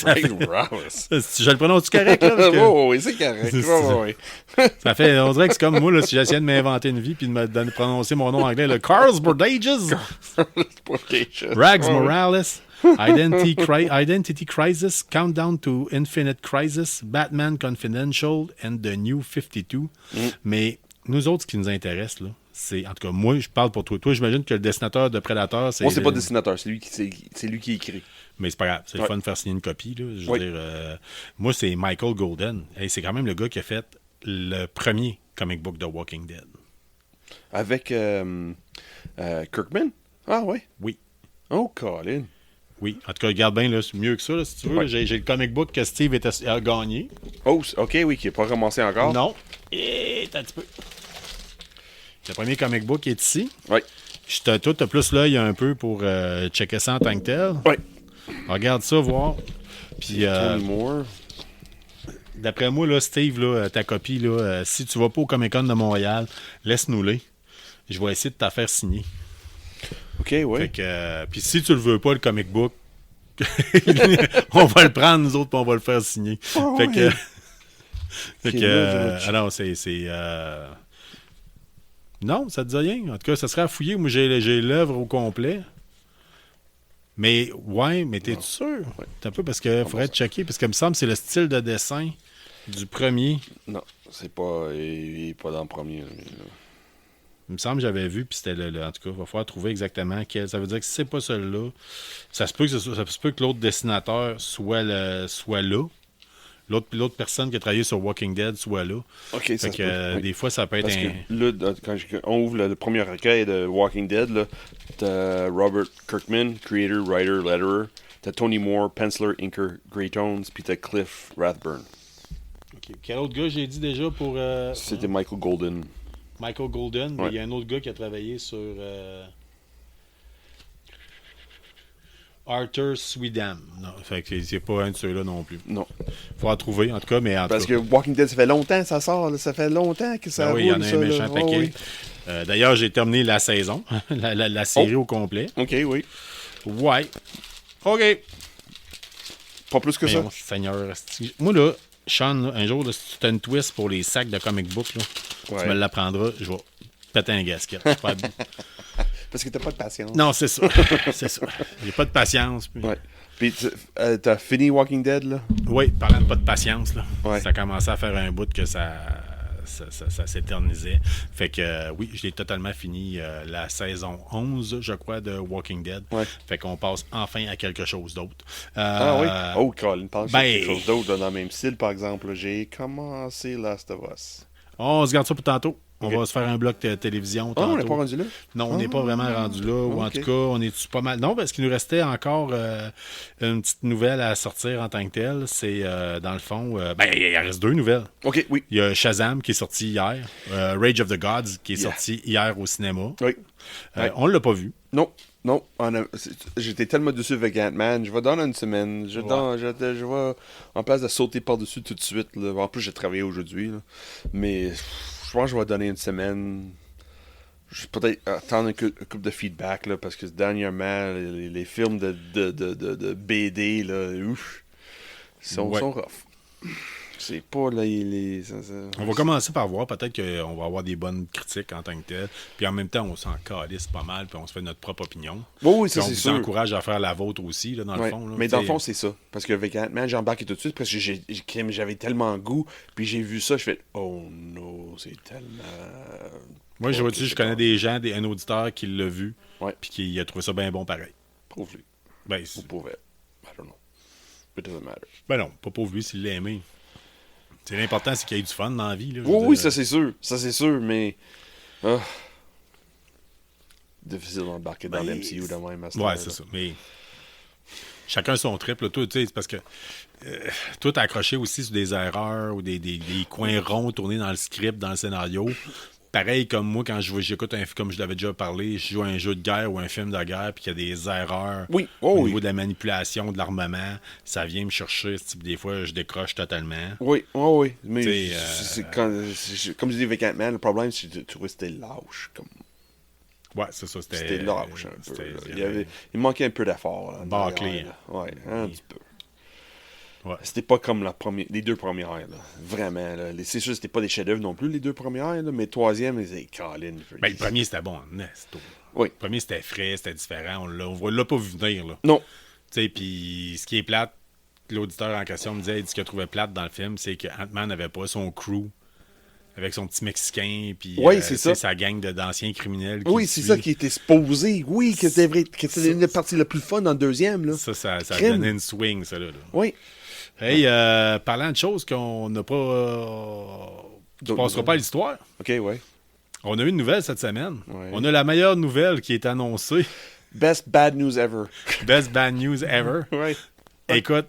Greg Rouse. Je le prononce correct, là? Parce que Oui, c'est correct. Oui. ça fait, on dirait que c'est comme moi, là, si j'essayais de m'inventer une vie puis de prononcer mon nom anglais, le Carl's Bordages. Rags Morales, Identity Crisis, Countdown to Infinite Crisis, Batman Confidential and the New 52. Mais nous autres, ce qui nous intéresse, là, c'est, en tout cas, moi, je parle pour toi. Toi, j'imagine que le dessinateur de Predator, c'est... Moi, c'est pas dessinateur, c'est lui qui écrit. Mais c'est pas grave, c'est le fun de faire signer une copie. Là. Je veux dire, moi, c'est Michael Golden. Et c'est quand même le gars qui a fait le premier comic book de Walking Dead. Avec Kirkman? Ah, ouais. Oui. Oh, Colin. Oui. En tout cas, regarde bien, là, c'est mieux que ça, là, si tu veux. Ouais. Là, j'ai le comic book que Steve a gagné. Oh, OK, oui, qui n'est pas ramassé encore. Non. Et un petit peu. Le premier comic book est ici. Oui. Toi, t'as plus l'œil un peu pour checker ça en tant que tel. Oui. Regarde ça, voir. Puis, Tony Moore. d'après moi, là, Steve, là, ta copie, là, si tu vas pas au Comic-Con de Montréal, laisse-nous-les. Je vais essayer de t'en faire signer. OK, oui. Fait que, puis si tu le veux pas, le comic book, on va le prendre, nous autres, puis on va le faire signer. Oh, fait que, ouais. fait Ok, que là, alors, c'est non, ça te dit rien. En tout cas, ça serait à fouiller. Moi, j'ai l'œuvre au complet. Mais, ouais, mais t'es sûr? Ouais. C'est un peu parce qu'il faudrait checker, parce que me semble que c'est le style de dessin du premier. Non, c'est pas... Il est pas dans le premier. Il me semble que j'avais vu, puis c'était en tout cas, il va falloir trouver exactement quel. Ça veut dire que si c'est pas celui-là, ça se peut que l'autre dessinateur soit là. L'autre personne qui a travaillé sur Walking Dead soit là. OK, Fait ça que se peut. Oui. des fois, ça peut être Parce que là, quand on ouvre le premier recueil de Walking Dead, là, t'as Robert Kirkman, creator, writer, letterer. T'as Tony Moore, penciler, inker, Grey Tones. Puis t'as Cliff Rathburn. Ok. Quel autre gars j'ai dit déjà pour. C'était Michael Golden. Michael Golden, mais Ouais. il y a un autre gars qui a travaillé sur Arthur Swedam. Non, fait que c'est pas un de ceux-là non plus. Non. Faut en trouver, en tout cas, mais en Parce tout que cas. Walking Dead, ça fait longtemps que ça sort. Là. Ça fait longtemps que ça Ben oui, il y en roule, a ça, un là. méchant Oh, paquet. oui. D'ailleurs, j'ai terminé la saison, la série au complet. OK, oui. Ouais. OK. Pas plus que Mais ça. bon, Seigneur. Moi, là, Sean, là, un jour, là, si tu as une twist pour les sacs de comic book, là, Ouais. tu me l'apprendras, je vais péter un gasket. Je vais faire- Parce que t'as pas de patience. Non, c'est ça. C'est ça. J'ai pas de patience. Puis... Ouais. Puis t'as fini Walking Dead, là? Oui, parlant de pas de patience, là, Ouais. ça a commencé à faire un bout que ça s'éternisait. Fait que oui, je l'ai totalement fini la saison 11, je crois, de Walking Dead. Ouais. Fait qu'on passe enfin à quelque chose d'autre. Ah oui? Oh, Colin, parle de ben- quelque chose d'autre là, dans le même style, par exemple. Là. J'ai commencé Last of Us. On se garde ça pour tantôt. On Ok. va se faire un bloc de télévision Ah, on n'est tantôt. pas rendu là? Non, on n'est pas vraiment rendu là, ou en ok. tout cas, on est pas mal. Non, parce qu'il nous restait encore une petite nouvelle à sortir en tant que telle. C'est, dans le fond, il reste 2 nouvelles. OK, oui. Il y a Shazam qui est sorti hier, Rage of the Gods qui est Yeah. sorti hier au cinéma. Oui. Ouais. On l'a pas vu. Non, non. J'étais tellement dessus avec Ant-Man. Je vais donner une semaine. Je vais, en place de sauter par-dessus tout de suite. Là. En plus, j'ai travaillé aujourd'hui. Là. Mais je pense que je vais donner une semaine. Je vais peut-être attendre un couple de feedback. Là, parce que dernièrement, les films de BD, là, ouf, sont rough. C'est pas là, On va commencer par voir. Peut-être qu'on va avoir des bonnes critiques en tant que tel. Puis en même temps, on s'en calisse pas mal. Puis on se fait notre propre opinion. Oui, ça Puis on c'est vous sûr. encourage à faire la vôtre aussi, là, dans le Ouais. fond. Là. Mais dans le T'sais, fond, c'est ça. Parce que avec Ant-Man, j'ai embarqué tout de suite parce que j'avais tellement goût. Puis j'ai vu ça, je fais oh non, c'est tellement. moi, je Ok, vois-tu, je c'est connais bon. des gens, un auditeur qui l'a vu. Ouais. Puis qui a trouvé ça bien bon pareil. Prouve-lui. Ben, Vous pouvez. I don't know. It doesn't matter. ben non, pas pour lui s'il l'a aimé. C'est l'important, c'est qu'il y ait du fun dans la vie. Là, je Oui, veux oui, dire. ça c'est sûr. Ça c'est sûr, mais. ah, difficile d'embarquer dans Ben, l'MCU de même à ce Ouais, temps-là. c'est ça. Mais chacun son trip. Là. Toi, tu sais, c'est parce que toi, t'as accroché aussi sur des erreurs ou des coins ronds tournés dans le script, dans le scénario. Pareil comme moi, quand j'écoute un film, comme je l'avais déjà parlé, je joue à un jeu de guerre ou un film de guerre, puis qu'il y a des erreurs Oui, au oh, niveau oui. de la manipulation, de l'armament, ça vient me chercher. Des fois, je décroche totalement. Oui, oh, oui. Mais T'sais, comme je dis avec Ant-Man, le problème, c'est que tu trouvais que c'était lâche. Comme... Ouais, c'est ça. C'était lâche un peu. c'était- Là. Il manquait un peu d'effort. là, Bâclé, derrière, là. Ouais, un petit peu. Ouais. C'était pas comme les 2 premières. Là. Vraiment. Là. C'est sûr que c'était pas des chefs-d'œuvre non plus, les 2 premières. Là, mais le troisième, ils disaient Colin. Ben, le premier, c'était bon. Nesto. Oui. Le premier, c'était frais, c'était différent. On l'a pas vu venir. Là. Non. Tu sais, puis ce qui est plate, l'auditeur en question me disait, ce qu'il a trouvé plate dans le film, c'est que Ant-Man n'avait pas son crew avec son petit Mexicain, puis Oui, c'est tu ça. sais, sa gang d'anciens criminels. qui Oui, le c'est suit. ça qui était supposé. Oui, que c'était vrai. Que c'était la partie la plus fun dans le deuxième. Là. Ça Crime. donnait une swing, ça, là. Oui. Hey, parlant de choses qu'on n'a pas... qui D'autres passera nouvelles. pas à l'histoire, OK, ouais. on a eu une nouvelle cette semaine. Ouais. On a la meilleure nouvelle qui est annoncée. Best bad news ever. Best bad news ever. Ouais. Écoute,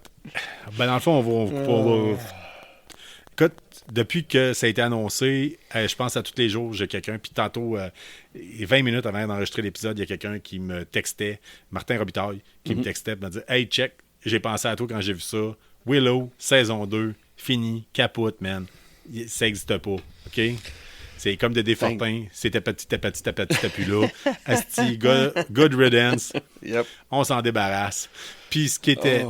ben dans le fond, écoute, depuis que ça a été annoncé, je pense à tous les jours, j'ai quelqu'un, puis tantôt, 20 minutes avant d'enregistrer l'épisode, il y a quelqu'un qui me textait, Martin Robitaille, qui me textait pour me dire « Hey, check, j'ai pensé à toi quand j'ai vu ça. Willow, saison 2, fini, capote, man. Ça n'existe pas, OK? » C'est comme des Fortin, c'était petit, t'as plus là. Asti, good riddance. Yep. On s'en débarrasse. Puis ce qui était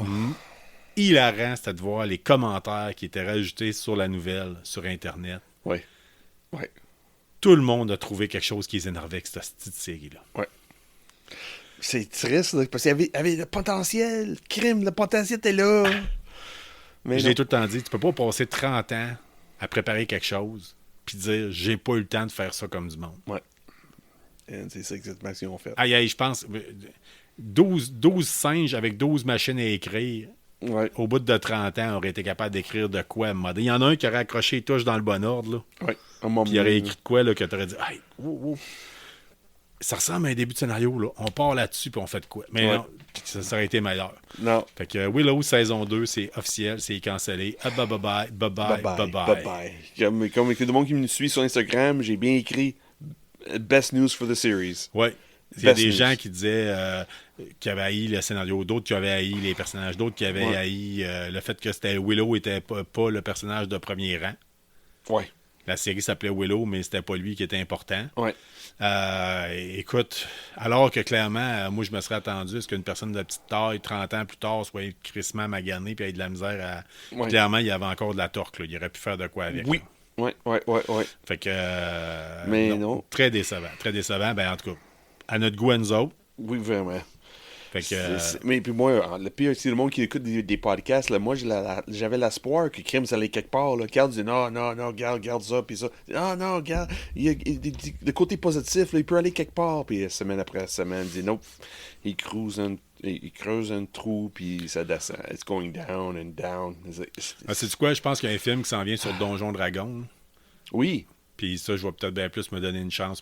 hilarant, c'était de voir les commentaires qui étaient rajoutés sur la nouvelle, sur Internet. Oui. Oui. Tout le monde a trouvé quelque chose qui les énervait avec cette petite série-là. Oui. C'est triste, là, parce qu'il y avait le potentiel. Crime, le potentiel était là. Mais Je non. l'ai tout le temps dit, tu peux pas passer 30 ans à préparer quelque chose puis dire j'ai pas eu le temps de faire ça comme du monde. Ouais. Et c'est ça exactement ce qu'ils ont fait. Aïe, je pense 12 singes avec 12 machines à écrire. Ouais. Au bout de 30 ans, auraient été capables d'écrire de quoi à un moment donné. Il y en a un qui aurait accroché les touches dans le bon ordre, là. Ouais. Un moment Puis il aurait écrit de quoi, là, que t'aurais dit, hey, ça ressemble à un début de scénario, là. On part là-dessus, puis on fait de quoi. Mais Ouais. non, puis ça aurait été meilleur. Non. Fait que Willow, saison 2, c'est officiel, c'est cancellé. Ah, bye bye, bye bye, bye bye. Comme il y a du monde qui me suit sur Instagram, j'ai bien écrit Best News for the Series. Ouais. Il y a Best des news. gens qui disaient qui avaient haï le scénario, d'autres qui avaient haï les personnages, d'autres qui avaient haï le fait que c'était Willow était pas le personnage de premier rang. Ouais. La série s'appelait Willow, mais c'était pas lui qui était important. Ouais. Écoute, alors que clairement, moi, je me serais attendu à ce qu'une personne de petite taille, 30 ans plus tard, soit crissement maganée et ait de la misère à... Ouais. Clairement, il y avait encore de la torque. Là. Il aurait pu faire de quoi avec. Oui. Là. Ouais. Fait que... Mais non. Très décevant. Très décevant. Ben, en tout cas, à notre goût, à nous autres. Oui, vraiment. Fait que... Mais puis moi, le pire, c'est le monde qui écoute des podcasts. Là, moi, j'avais l'espoir que Kim, ça allait quelque part. Là. Carl dit non, regarde ça, puis ça. Non, regarde, le côté positif, là, il peut aller quelque part. Puis semaine après semaine, il dit non. Il creuse un trou, puis ça descend. It's going down and down. C'est quoi? Je pense qu'il y a un film qui s'en vient sur Donjon Dragon. Oui. Puis ça, je vais peut-être bien plus me donner une chance,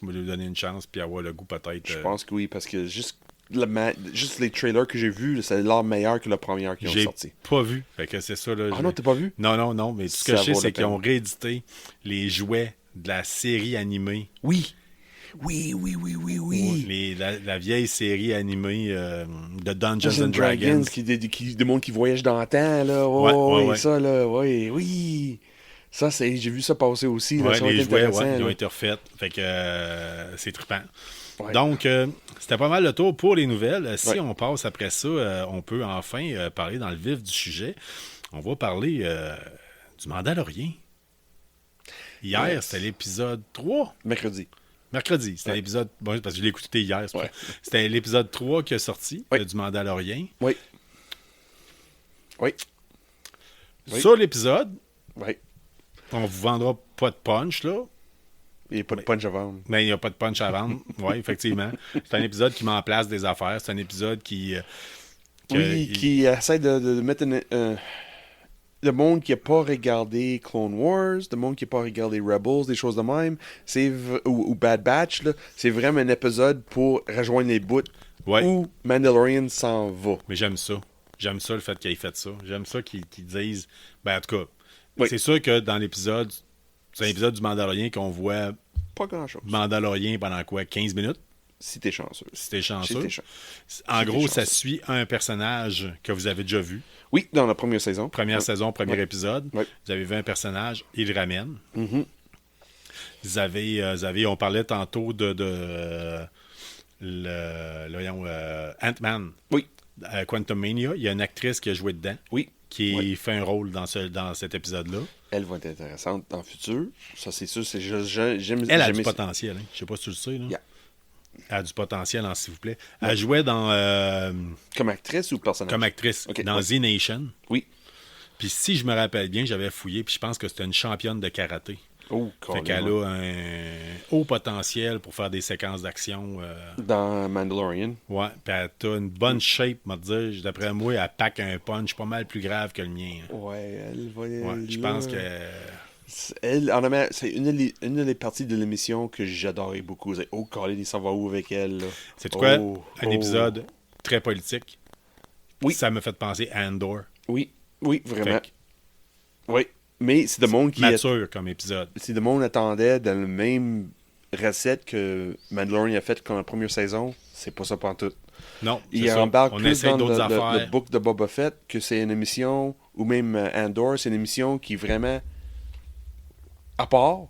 puis avoir le goût peut-être... Je pense que oui, parce que juste les trailers que j'ai vus, ça a l'air meilleur que le premier qui ont sorti. J'ai pas vu. Fait que c'est ça, là. Ah non, t'as pas vu? Non. Mais tout ce que je sais, c'est qu'ils ont réédité les jouets de la série animée. Oui. La vieille série animée de Dungeons and Dragons. Des mondes qui voyagent dans le temps, là. Ouais. Ça, là, oui. Ça, j'ai vu ça passer aussi. Là, les jouets, ils ont été refaits. Fait que c'est trippant. Ouais. Donc, c'était pas mal le tour pour les nouvelles. Si on passe après ça, on peut enfin parler dans le vif du sujet. On va parler du Mandalorian. Hier, c'était l'épisode 3. Mercredi, c'était l'épisode... Bon, parce que je l'ai écouté hier. C'était l'épisode 3 qui est sorti du Mandalorian. Oui. Sur l'épisode, on vous vendra pas de punch, là. Il n'y a pas de punch à vendre. Mais il n'y a pas de punch à vendre. Oui, effectivement. C'est un épisode qui met en place des affaires. C'est un épisode qui essaie de mettre le monde qui n'a pas regardé Clone Wars, le monde qui n'a pas regardé Rebels, des choses de même, ou Bad Batch, là, c'est vraiment un épisode pour rejoindre les bouts où Mandalorian s'en va. Mais j'aime ça. J'aime ça, le fait qu'il ait fait ça. J'aime ça qu'ils disent... Ben, en tout cas, c'est sûr que dans l'épisode... C'est un épisode du Mandalorian qu'on voit... Pas grand-chose. Mandalorian pendant quoi? 15 minutes? Si t'es chanceux. En gros, ça suit un personnage que vous avez déjà vu. Oui, dans la première saison. Première saison, premier épisode. Vous avez vu un personnage, il le ramène. Mm-hmm. Vous avez, on parlait tantôt de Ant-Man. Oui. Quantumania, il y a une actrice qui a joué dedans. Oui. Qui fait un rôle dans cet épisode-là. Elle va être intéressante dans le futur. Ça, c'est sûr. Elle a du potentiel. Hein. Je sais pas si tu le sais. Là. Yeah. Elle a du potentiel, s'il vous plaît. Elle jouait dans... Comme actrice ou personnage? Comme actrice. Dans The Nation. Oui. Puis si je me rappelle bien, j'avais fouillé, puis je pense que c'était une championne de karaté. Oh, fait qu'elle a un haut potentiel pour faire des séquences d'action. Dans Mandalorian. Ouais, puis elle a une bonne shape, m'a dit. D'après moi, elle pack un punch pas mal plus grave que le mien. Ouais, elle va... je pense que... Elle, en amont, c'est une des parties de l'émission que j'adorais beaucoup. C'est Colin, il s'en va où avec elle? C'est quoi? Un épisode très politique. Oui. Ça m'a fait penser à Andor. Oui, vraiment. Oui. Mais c'est de monde qui... Mature comme épisode. Si le monde attendait dans la même recette que Mandalorian a fait comme la première saison, c'est pas ça pantoute. Non, il embarque plus dans le book de Boba Fett que c'est une émission, ou même Andor, c'est une émission qui est vraiment à part,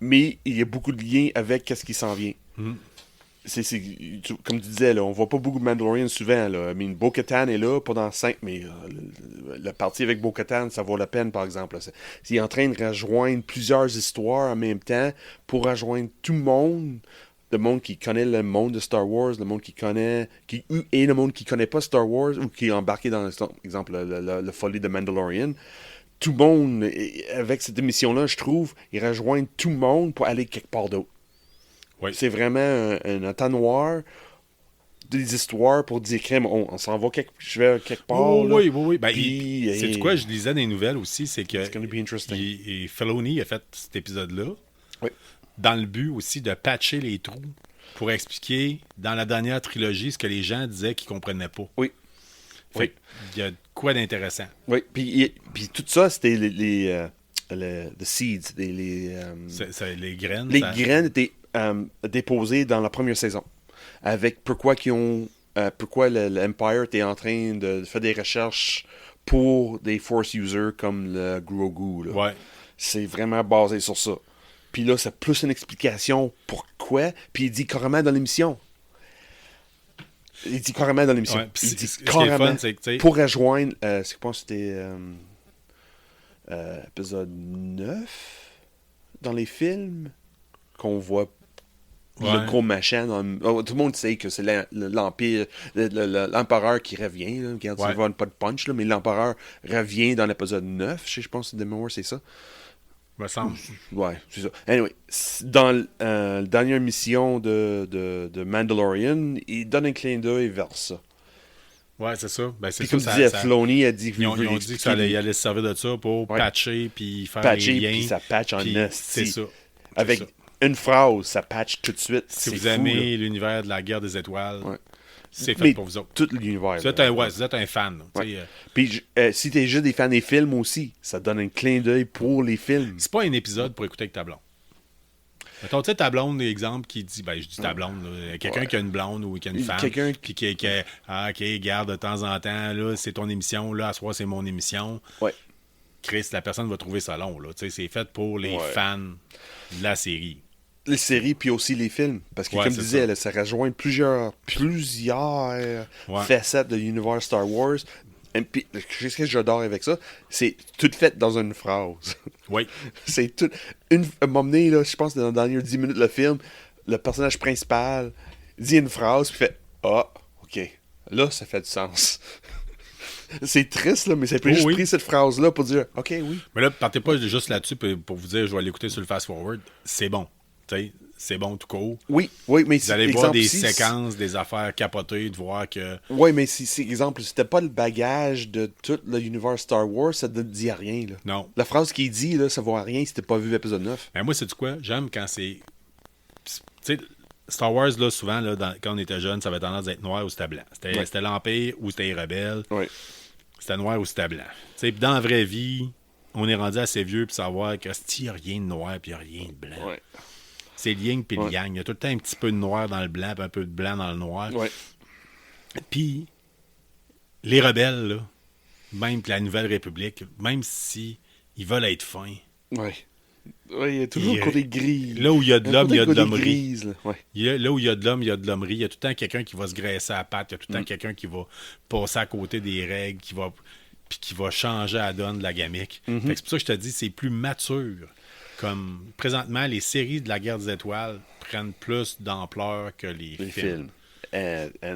mais il y a beaucoup de liens avec ce qui s'en vient. Mm. Comme tu disais, là, on voit pas beaucoup de Mandalorian souvent. Bo-Katan est là pendant 5, mais la partie avec Bo-Katan, ça vaut la peine, par exemple. Il est en train de rejoindre plusieurs histoires en même temps pour rejoindre tout le monde qui connaît le monde de Star Wars, le monde qui connaît, et le monde qui connaît pas Star Wars ou qui est embarqué dans, par exemple, la folie de Mandalorian. Tout le monde, avec cette émission-là, je trouve, ils rejoignent tout le monde pour aller quelque part d'autre. Oui. C'est vraiment un entonnoir des histoires pour dire crème, on s'en va je vais quelque part. Oui. Ben, c'est quoi, je lisais dans les nouvelles aussi, c'est que Filoni a fait cet épisode-là dans le but aussi de patcher les trous pour expliquer dans la dernière trilogie ce que les gens disaient qu'ils comprenaient pas. Oui. Fait il y a quoi d'intéressant. Oui, puis tout ça, c'était les seeds, les graines. Les graines étaient déposées dans la première saison. Avec pourquoi l'Empire était en train de faire des recherches pour des Force users comme le Grogu. Là. Ouais. C'est vraiment basé sur ça. Puis là, c'est plus une explication pourquoi. Puis il dit carrément dans l'émission. Il dit carrément dans l'émission. Ouais, il dit carrément fun, c'est que, pour rejoindre, je pense que c'était épisode 9 dans les films qu'on voit le gros machin. Tout le monde sait que c'est l'Empire, l'Empereur qui revient. Là. Regarde, il va pas de punch, là, mais l'Empereur revient dans l'épisode 9. Je pense que de mémoire, c'est ça. Me semble. Ouais, c'est ça. Anyway, dans la dernière mission de Mandalorian, il donne un clin d'œil vers ça. Ouais, c'est ça. Ben, c'est puis ça, comme disait Filoni, a dit ils ont dit qu'il allait se servir de ça pour patcher puis faire les liens. Puis ça patch en esti. C'est ça. Avec une phrase, ça patch tout de suite. Si vous aimez l'univers de la guerre des étoiles, c'est fait mais pour vous autres. Tout l'univers. Vous êtes un fan. Puis si t'es juste des fans des films aussi, ça donne un clin d'œil pour les films. C'est pas un épisode pour écouter avec ta blonde. Mettons, tu sais, ta blonde, exemple, qui dit, je dis ta blonde, là, quelqu'un qui a une blonde ou qui a une femme, puis qui OK, garde de temps en temps, là, c'est ton émission, là, à soir, c'est mon émission. Ouais. Chris, la personne va trouver ça long, là. Tu sais, c'est fait pour les fans de la série. Les séries, puis aussi les films. Parce que, comme je disais, ça rejoint plusieurs facettes de l'univers Star Wars. Et puis, qu'est-ce que j'adore avec ça? C'est tout fait dans une phrase. Oui. C'est tout. Un moment donné, là, je pense, dans les dernières 10 minutes, le film, le personnage principal dit une phrase, puis fait « Ah, OK. Là, ça fait du sens. » C'est triste, là, mais ça peut juste pris cette phrase-là pour dire « OK, oui. » Mais là, partez pas juste là-dessus pour vous dire « Je vais l'écouter sur le fast-forward. » C'est bon. C'est bon tout court. Oui, mais vous allez voir des séquences, des affaires capotées, de voir que... Oui, mais si exemple, c'était pas le bagage de tout l'univers Star Wars, ça ne dit rien. Là. Non. La phrase qu'il dit, là, ça vaut rien si t'as pas vu l'épisode 9. Mais moi, c'est du quoi? J'aime quand c'est... Tu sais, Star Wars, là, souvent, là, quand on était jeune, ça avait tendance à être noir ou c'était blanc. C'était l'Empire ou c'était les rebelles. Oui. C'était noir ou c'était blanc. Tu sais, dans la vraie vie, on est rendu assez vieux pour savoir qu'il n'y a rien de noir puis il n'y a rien de blanc. Ouais. C'est le yin puis le yang. Il y a tout le temps un petit peu de noir dans le blanc puis un peu de blanc dans le noir. Ouais. Puis, les rebelles, là, même la Nouvelle République, même si ils veulent être fins. Oui. Oui, il y a toujours le côté gris. Là où il y a de l'homme, il y a de l'hommerie. Là où il y a de l'homme, il y a de l'hommerie. Il y a tout le temps quelqu'un qui va se graisser à la patte. Il y a tout le temps quelqu'un qui va passer à côté des règles, qui va changer la donne de la gamique. Fait que c'est pour ça que je te dis, c'est plus mature. Comme présentement, les séries de la Guerre des Étoiles prennent plus d'ampleur que les films.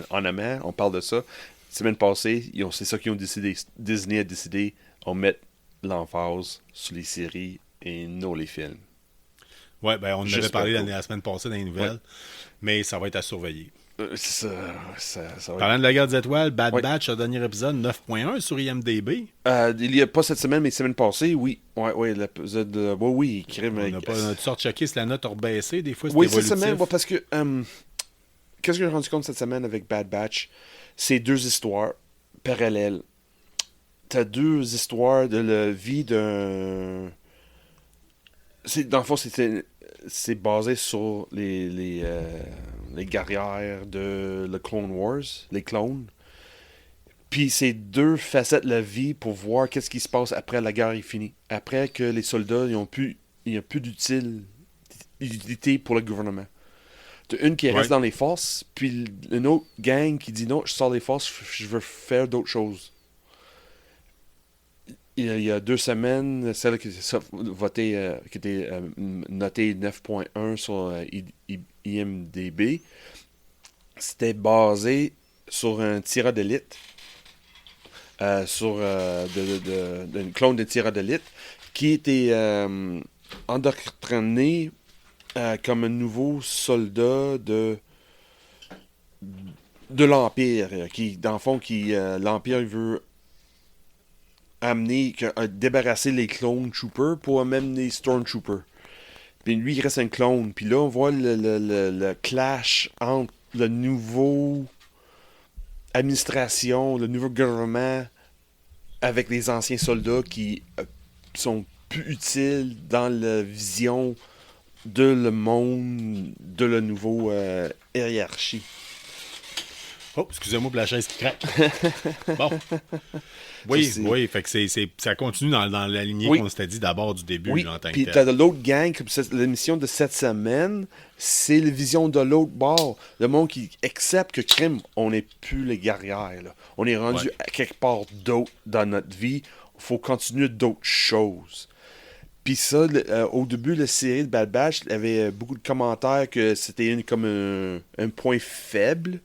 Honnêtement, on parle de ça. La semaine passée, c'est ça qu'ils ont décidé. Disney a décidé on met l'emphase sur les séries et non les films. Oui, on en avait parlé la semaine passée dans les nouvelles, mais ça va être à surveiller. Ça va Parlant de la Guerre des Étoiles, Bad Batch, le dernier épisode, 9.1 sur IMDb. Il n'y a pas cette semaine, mais la semaine passée, oui. Oui, l'épisode. Oui, crime. On a toutes sortes checké si la note a rebaissé, des fois, c'est évolutif. Cette semaine, parce que. Qu'est-ce que j'ai rendu compte cette semaine avec Bad Batch? C'est deux histoires parallèles. T'as deux histoires de la vie d'un. Dans le fond, c'est basé sur les guerrières de le Clone Wars, les clones. Puis c'est deux facettes de la vie pour voir qu'est-ce qui se passe après la guerre est finie. Après que les soldats, il n'y a plus d'utilité pour le gouvernement. T'as une qui reste dans les forces, puis une autre gang qui dit non, je sors des forces, je veux faire d'autres choses. Il y a 2 semaines, celle qui était notée 9.1 sur IMDb, c'était basé sur un tireur d'élite, sur un clone de tireur d'élite, qui était endoctriné comme un nouveau soldat de l'Empire, qui, dans le fond, l'Empire veut débarrasser les clone troopers pour amener les stormtroopers. Puis lui, il reste un clone. Puis là, on voit le clash entre le nouveau administration, le nouveau gouvernement avec les anciens soldats qui sont plus utiles dans la vision de le monde, de la nouvelle hiérarchie. Oh, excusez-moi pour la chaise qui craque. Bon. Oui, fait que ça continue dans la lignée qu'on s'était dit d'abord du début. Oui, là, en tant que puis tel. t'as de l'autre gang, comme l'émission de cette semaine, c'est la vision de l'autre bord. Le monde qui accepte que crime, on n'est plus les guerrières. Là. On est rendu à quelque part d'autre dans notre vie. Il faut continuer d'autres choses. Puis ça, au début, la série de Bad Batch, il y avait beaucoup de commentaires que c'était comme un point faible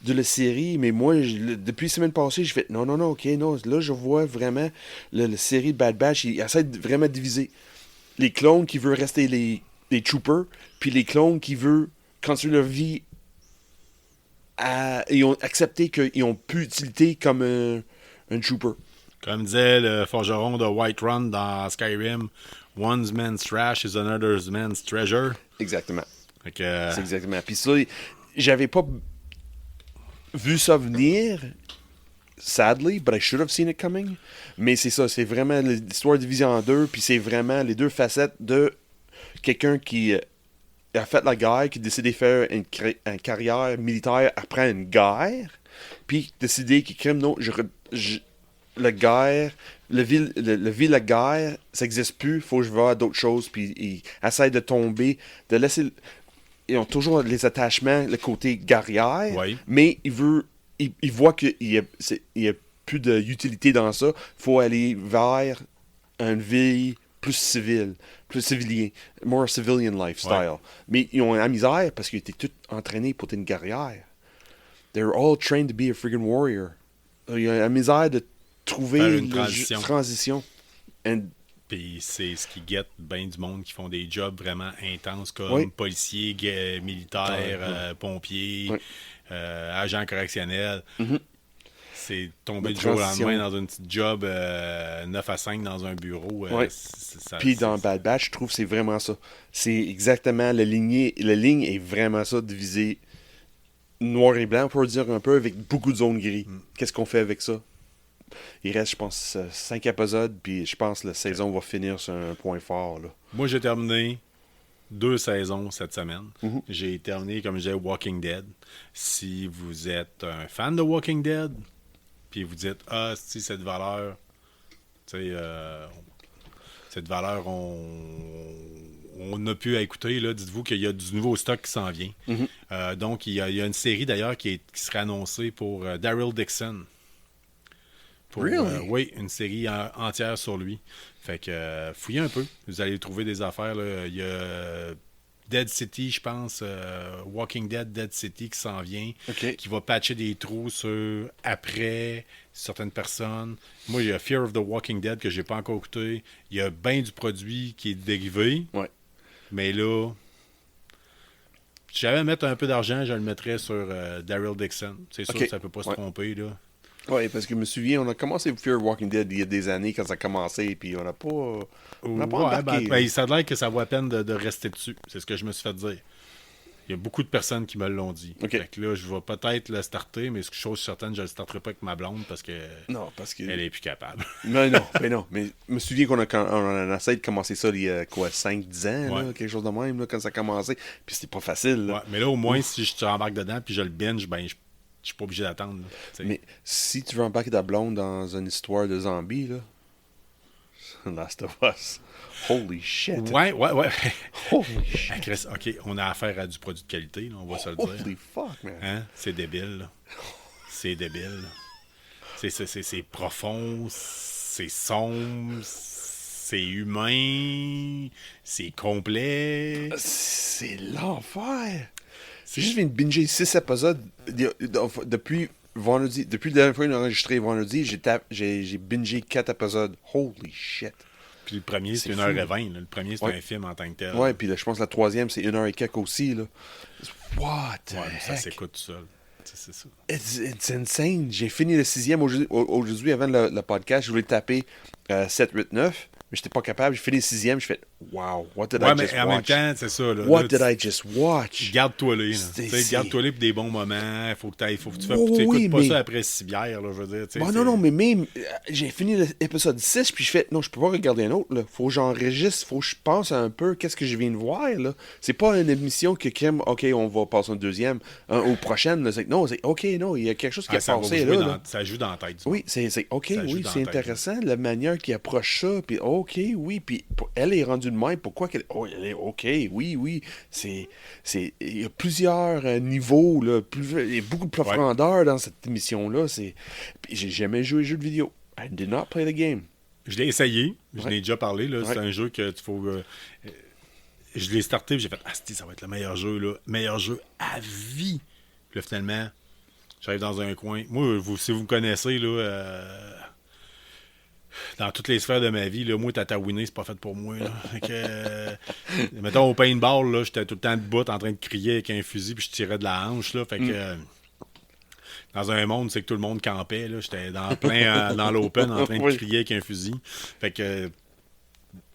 de la série, mais moi, depuis la semaine passée, je fais non, ok, non, là, je vois vraiment la série de Bad Batch, il essaie de vraiment diviser les clones qui veulent rester les troopers, puis les clones qui veulent continuer leur vie ils ont accepté qu'ils n'ont plus d'utilité comme un trooper. Comme disait le forgeron de Whiterun dans Skyrim, One man's trash is another man's treasure. Exactement. C'est exactement. Puis ça, j'avais pas vu ça venir, sadly, but I should have seen it coming. Mais c'est ça, c'est vraiment l'histoire divisée en deux, puis c'est vraiment les deux facettes de quelqu'un qui a fait la guerre, qui a décidé de faire une carrière militaire après une guerre, puis décidé qu'il crime, non, la guerre, le vie de la guerre, ça n'existe plus, faut que je vois d'autres choses, puis il essaie de tomber, de laisser... Ils ont toujours les attachements, le côté guerrière, mais il voit qu'il n'y a plus d'utilité dans ça. Il faut aller vers une vie plus civile, plus civilien, more civilian lifestyle. Ouais. Mais ils ont la misère parce qu'ils étaient tous entraînés pour être une guerrière. They're all trained to be a friggin' warrior. Ils ont la misère de trouver une transition. Puis c'est ce qui guette bien du monde qui font des jobs vraiment intenses comme policiers, militaires, pompiers, agents correctionnels. Mm-hmm. C'est tomber du jour au lendemain dans une petite job 9 à 5 dans un bureau. Puis dans Bad Batch, je trouve que c'est vraiment ça. C'est exactement la ligne est vraiment ça, divisée noir et blanc, pour dire un peu, avec beaucoup de zones gris. Qu'est-ce qu'on fait avec ça? Il reste, je pense, 5 épisodes, puis je pense que la saison va finir sur un point fort. Là. Moi, j'ai terminé 2 saisons cette semaine. Mm-hmm. J'ai terminé, comme je disais, Walking Dead. Si vous êtes un fan de Walking Dead, puis vous dites, si cette valeur, tu sais, cette valeur, on a pu écouter, là, dites-vous qu'il y a du nouveau stock qui s'en vient. Mm-hmm. Donc, il y a une série, d'ailleurs, qui sera annoncée pour Daryl Dixon. Really? Oui, une série entière sur lui. Fait que fouillez un peu. Vous allez trouver des affaires. Là. Il y a Dead City, je pense. Walking Dead City qui s'en vient. Okay. Qui va patcher des trous sur après certaines personnes. Moi, il y a Fear of the Walking Dead que j'ai pas encore écouté. Il y a bien du produit qui est dérivé. Ouais. Mais là, si j'avais à mettre un peu d'argent, je le mettrais sur Daryl Dixon. C'est sûr que ça peut pas se tromper, là. Oui, parce que je me souviens, on a commencé Fear of Walking Dead il y a des années quand ça a commencé, puis on n'a pas embarqué. Ça a l'air que ça vaut la peine de rester dessus. C'est ce que je me suis fait dire. Il y a beaucoup de personnes qui me l'ont dit. Okay. Fait que là, je vais peut-être le starter, mais chose certaine, je ne le starterai pas avec ma blonde parce que elle est plus capable. Mais je me souviens qu'on a essayé de commencer ça il y a 5-10 ans, là, quelque chose de même, là, quand ça a commencé. Puis c'était pas facile. Là. Ouais, mais là, au moins, si je embarque dedans puis je le binge, ben je suis pas obligé d'attendre. Là, mais si tu veux embarquer ta blonde dans une histoire de zombies, là, Last of Us, holy shit. Ouais. Holy shit. OK, on a affaire à du produit de qualité, là, on va se le dire. Holy fuck, man. Hein? C'est débile, là. C'est débile. Là. C'est profond, c'est sombre, c'est humain, c'est complet. C'est l'enfer. J'ai juste viens de binger 6 épisodes depuis vendredi. Depuis la dernière fois qu'on a enregistré vendredi, j'ai bingé 4 épisodes. Holy shit. Puis le premier, c'est 1h20. Là. Le premier, c'est un film en tant que tel. Ouais, puis je pense que la troisième, c'est 1h et quelques aussi. Là. What the heck? Ça s'écoute tout seul. C'est ça. It's insane. J'ai fini le 6e aujourd'hui avant le podcast. Je voulais taper 7, 8, 9. mais j'étais pas capable. J'ai fait les 6e, je fais wow, what did I Ouais, mais just en même watch? temps, c'est ça. Là, What là, did I just watch? Garde-toi là. Garde-toi là pour des bons moments. Il faut que tu écoutes pas ça après 6 bières, là, je veux dire. Bon, non, mais même, j'ai fini l'épisode 6, puis je fais, non, je peux pas regarder un autre, là. Faut que j'enregistre, faut que je pense un peu qu'est-ce que je viens de voir, là. C'est pas une émission que crème, OK, on va passer au deuxième, aux prochaines, là. Non, c'est OK, non, il y a quelque chose qui a passé, là. Ça joue dans la tête. Oui, c'est OK, oui, c'est intéressant, la manière qu'il approche ça, puis OK, oui, puis elle est rendue de même, pourquoi qu'elle... Oh, elle est OK, oui, il y a plusieurs niveaux, là, il y a beaucoup de profondeur dans cette émission-là, puis j'ai jamais joué aux jeux de vidéo. I did not play the game. Je l'ai essayé, je l'ai déjà parlé, là, c'est un jeu que tu faut... je l'ai starté, j'ai fait « Ah, ça va être le meilleur jeu, là, meilleur jeu à vie! » Puis là, finalement, j'arrive dans un coin. Moi, si vous me connaissez, là... dans toutes les sphères de ma vie, là, moi, tatouiner, c'est pas fait pour moi. Là. Fait que, mettons, au paintball, là, j'étais tout le temps debout en train de crier avec un fusil, puis je tirais de la hanche. Là, fait que, dans un monde, c'est que tout le monde campait. Là, j'étais dans l'open en train de crier avec un fusil. Fait que,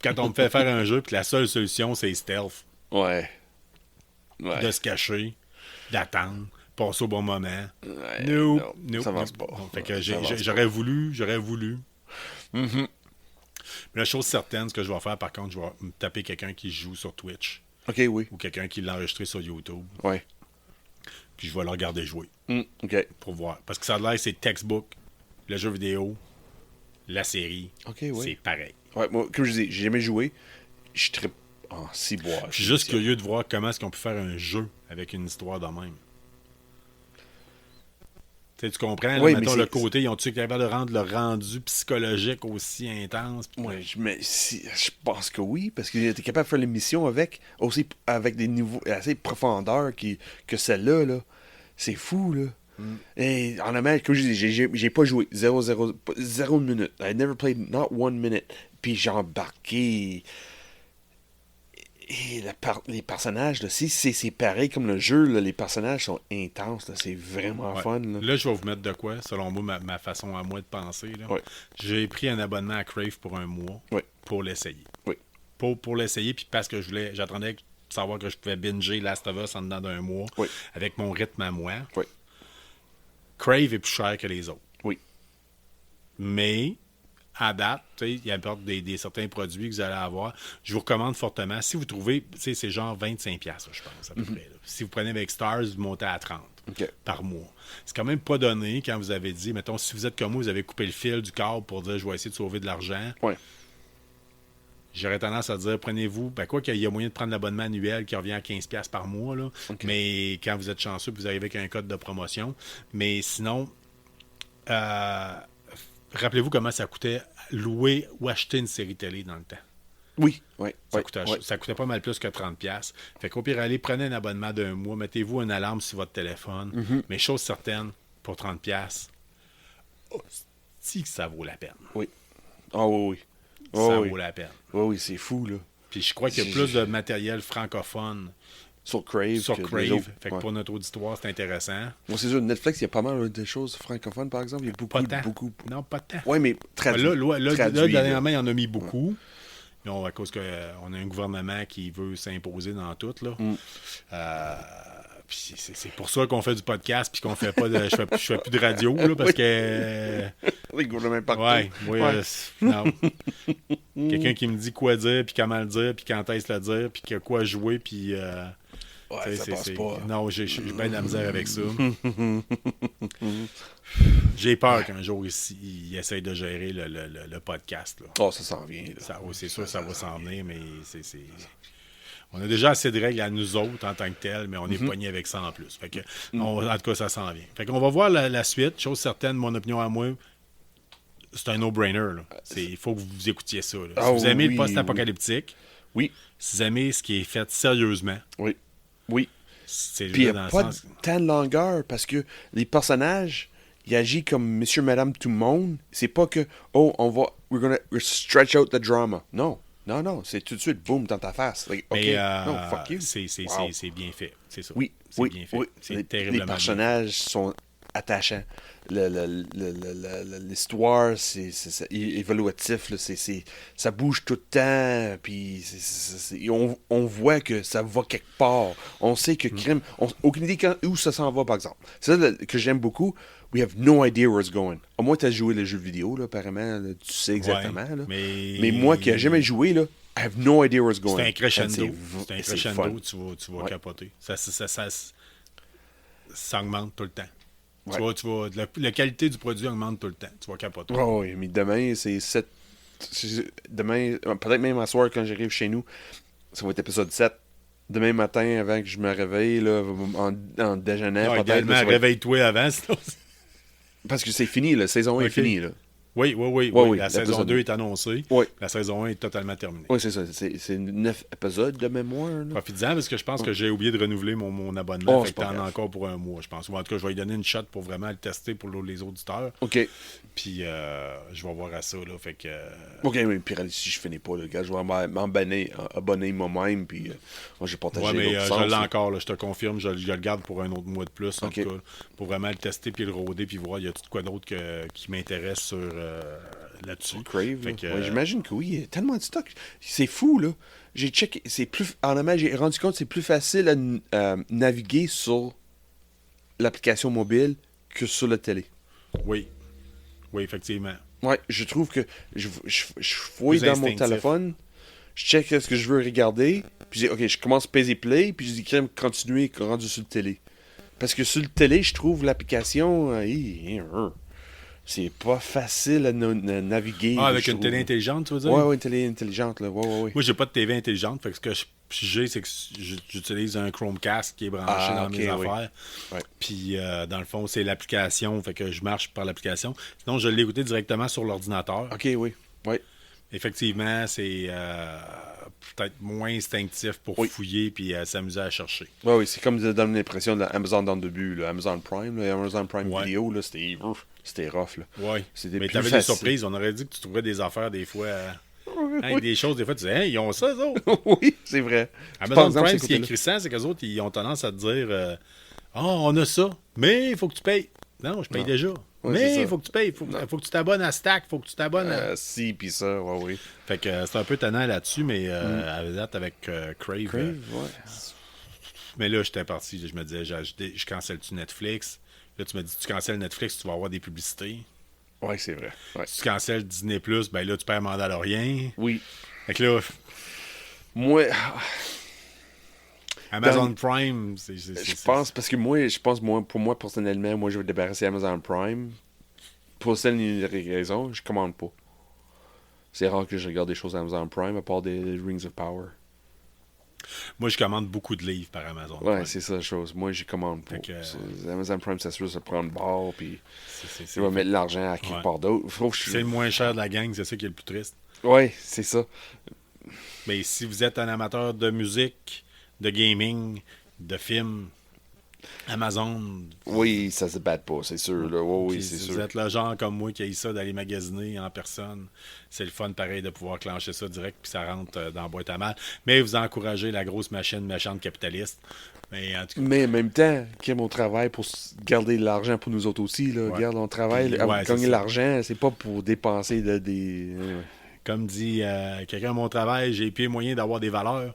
quand on me fait faire un jeu, puis la seule solution, c'est stealth. Ouais. De se cacher, d'attendre, passer au bon moment. Ouais, non, ça avance pas. Fait que j'aurais voulu. Mm-hmm. Mais la chose certaine, ce que je vais faire, par contre, je vais me taper quelqu'un qui joue sur Twitch. OK, oui. Ou quelqu'un qui l'a enregistré sur YouTube. Ouais. Puis je vais le regarder jouer. OK. Pour voir. Parce que ça a l'air, c'est textbook, le jeu vidéo, la série. OK, oui. C'est pareil. Ouais, moi, comme je dis, j'ai jamais joué. Je trippe en ciboire. Je suis juste curieux de voir comment est-ce qu'on peut faire un jeu avec une histoire de même. Tu comprends? Là, oui, mettons le côté, ils ont-tu été capables de rendre le rendu psychologique aussi intense? Oui, mais je pense que oui, parce qu'il était capable de faire l'émission avec des niveaux assez profondeur que celle-là. Là. C'est fou, là. Et en Amérique, comme je dis, j'ai pas joué. 0 minute. I never played not 1 minute. Puis j'ai embarqué. Et les personnages, là, c'est pareil comme le jeu, là, les personnages sont intenses, là, c'est vraiment fun. Là, je vais vous mettre de quoi, selon moi, ma façon à moi de penser. Là. Ouais. J'ai pris un abonnement à Crave pour un mois pour l'essayer. Oui. Pour l'essayer, puis parce que j'attendais de savoir que je pouvais binger Last of Us en dedans d'un mois avec mon rythme à moi. Oui. Crave est plus cher que les autres. Oui. Mais... à date, il y a certains produits que vous allez avoir. Je vous recommande fortement. Si vous trouvez, c'est genre 25$, je pense, à peu près. Là. Si vous prenez avec Stars, vous montez à 30$ par mois. C'est quand même pas donné quand vous avez dit, mettons, si vous êtes comme moi, vous avez coupé le fil du câble pour dire, je vais essayer de sauver de l'argent. Ouais. J'aurais tendance à dire, prenez-vous, quoi qu'il y a moyen de prendre l'abonnement annuel qui revient à 15$ par mois, là. Mais quand vous êtes chanceux, vous arrivez avec un code de promotion. Mais sinon, rappelez-vous comment ça coûtait louer ou acheter une série télé dans le temps. Oui. Ça coûtait pas mal plus que 30$. Fait qu'au pire, allez, prenez un abonnement d'un mois, mettez-vous une alarme sur votre téléphone. Mais chose certaine, pour 30$, si ça vaut la peine. Oui. Ah oui. Ça vaut la peine. Oui, c'est fou, là. Puis je crois qu'il y a plus de matériel francophone sur Crave. Fait que pour notre auditoire, c'est intéressant. Moi, c'est sûr, Netflix, il y a pas mal de choses francophones, par exemple. Il y a beaucoup. Non, pas tant. Oui, mais traduit. Là, dernièrement, il y en a mis beaucoup. Non, à cause qu'on a un gouvernement qui veut s'imposer dans tout, là. Puis c'est pour ça qu'on fait du podcast puis qu'on fait pas de. Je fais plus de radio, là, parce que. Le gouvernement partout. Non. Quelqu'un qui me dit quoi dire, puis comment le dire, puis quand est-ce le dire, puis quoi jouer, puis. Ça passe pas. Non, j'ai bien de la misère avec ça. J'ai peur qu'un jour il essaye de gérer le podcast. Là. Oh, ça s'en vient. C'est sûr que ça va s'en venir, mais c'est... On a déjà assez de règles à nous autres en tant que tels, mais on est pognés avec ça en plus. Fait que, en tout cas, ça s'en vient. Fait qu'on va voir la suite. Chose certaine, mon opinion à moi, c'est un no-brainer. Il faut que vous écoutiez ça. Là. Si vous aimez le post-apocalyptique, si vous aimez ce qui est fait sérieusement, oui. C'est puis il n'y a pas tant de longueur parce que les personnages, ils agissent comme monsieur, madame, tout le monde. C'est pas que, we're gonna stretch out the drama. Non, c'est tout de suite, boum, dans ta face. Like, mais non, fuck you. C'est bien fait, c'est ça. Oui, c'est bien fait. C'est oui. terriblement les personnages sont attachant. L'histoire, c'est évaluatif, là, ça bouge tout le temps, puis on voit que ça va quelque part. On sait que crime, aucune idée où ça s'en va, par exemple. C'est ça que j'aime beaucoup. We have no idea where it's going. Au moins, tu as joué les jeux vidéo, là, apparemment, là, tu sais exactement. Ouais, là. mais moi qui n'ai jamais joué, là, I have no idea where it's going. C'est un crescendo. C'est C'est un crescendo, tu vas capoter. Ça augmente tout le temps. Ouais. La qualité du produit augmente tout le temps. Tu vas capoter. Oh, oui, mais demain, c'est 7. Demain, peut-être même à soir, quand j'arrive chez nous, ça va être épisode 7. Demain matin, avant que je me réveille, là, en déjeunant, Non, peut-être. idéalement, réveille-toi avant, sinon... Parce que c'est fini, la saison 1 est finie, là. Oui. La saison 2 est annoncée. Oui. La saison 1 est totalement terminée. Oui, c'est ça. C'est 9 épisodes de mémoire. Là. Profites-en parce que je pense que j'ai oublié de renouveler mon abonnement. Oh, fait que t'en as encore pour un mois, je pense. Ou en tout cas, je vais lui donner une shot pour vraiment le tester pour les auditeurs. OK. Puis je vais voir à ça. Là, fait que, OK, mais puis si je finis pas, le gars, je vais m'abonner moi-même. Puis j'ai partagé ouais, mais l'autre je sens, l'ai là. encore. Là, je te confirme. Je le garde pour un autre mois de plus. En OK. tout cas, pour vraiment le tester puis le rôder. Puis voir, il y a tout quoi d'autre qui m'intéresse sur... là-dessus. Crave. Fait que, Ouais, j'imagine que oui, il y a tellement de stock. C'est fou, là. J'ai checké. J'ai rendu compte que c'est plus facile à naviguer sur l'application mobile que sur la télé. Oui, effectivement. Ouais, je trouve que je fouille Plus dans mon instinctif. téléphone, je check ce que je veux regarder, puis je dis, OK, je commence à peser play, puis je dis, crème, continuer rendu sur le télé. Parce que sur le télé, je trouve l'application, c'est pas facile à naviguer. Ah, avec je une trouve. télé intelligente, tu veux dire? Ouais, une télé intelligente, là. Ouais. Moi, j'ai pas de TV intelligente. Fait que ce que j'ai, c'est que j'utilise un Chromecast qui est branché dans mes oui. affaires. Ouais. Puis, dans le fond, c'est l'application. Fait que je marche par l'application. Sinon, je l'ai écouté directement sur l'ordinateur. OK, oui. Ouais. Effectivement, c'est peut-être moins instinctif pour fouiller puis s'amuser à chercher. Oui, c'est comme de donner l'impression de Amazon dans le début, là. Amazon Prime, là, Amazon Prime Ouais. Video, là, c'était rough, là. Oui. C'était Mais plus t'avais des facile. surprises. On aurait dit que tu trouvais des affaires des fois. Des choses, des fois, tu disais, ils ont ça, eux autres. Oui, c'est vrai. Amazon Par exemple, Prime, c'est ce qui est côté-là. crissant, c'est qu'eux autres, ils ont tendance à te dire on a ça, mais il faut que tu payes. Non, je paye déjà. Ouais, c'est mais ça. il faut que tu payes. Il faut que tu t'abonnes à Stack. Il faut que tu t'abonnes à... Si, puis ça, oui. Fait que c'est un peu tannant là-dessus, mais à la date avec Crave. Crave, ouais. Mais là, j'étais parti. Je me disais, je cancelle-tu Netflix? Là, tu me dis, tu cancelles Netflix, tu vas avoir des publicités. Ouais, c'est vrai. Ouais. Si tu cancelles Disney+, ben là, tu perds Mandalorian. Oui. Fait que là, Moi, Amazon Prime, je pense, parce que pour moi, personnellement, moi, je vais débarrasser Amazon Prime. Pour celle raison, je commande pas. C'est rare que je regarde des choses à Amazon Prime, à part des Rings of Power. Moi, je commande beaucoup de livres par Amazon Ouais, Prime. c'est ça la chose. Moi, j'y commande pas. Fait que, Amazon Prime, ça se peut se prendre bord, puis C'est- je vais mettre l'argent à quelque Ouais. part d'autre. C'est le moins cher de la gang, c'est ça qui est le plus triste. Ouais, c'est ça. Mais si vous êtes un amateur de musique, de gaming, de films, Amazon. Oui, ça se bat pas, c'est sûr. Là. Ouais, oui, Puis c'est si sûr. vous êtes le genre comme moi qui aime ça d'aller magasiner en personne, c'est le fun pareil de pouvoir clencher ça direct puis ça rentre dans la boîte à mal. Mais vous encouragez la grosse machine méchante capitaliste. Mais en tout cas, Mais en même temps, Kim, on travaille pour garder l'argent pour nous autres aussi. Là. Ouais. Regarde, on travaille Puis, à ouais, c'est gagner ça. l'argent, c'est pas pour dépenser des. comme dit quelqu'un à mon travail, j'ai plus moyen d'avoir des valeurs.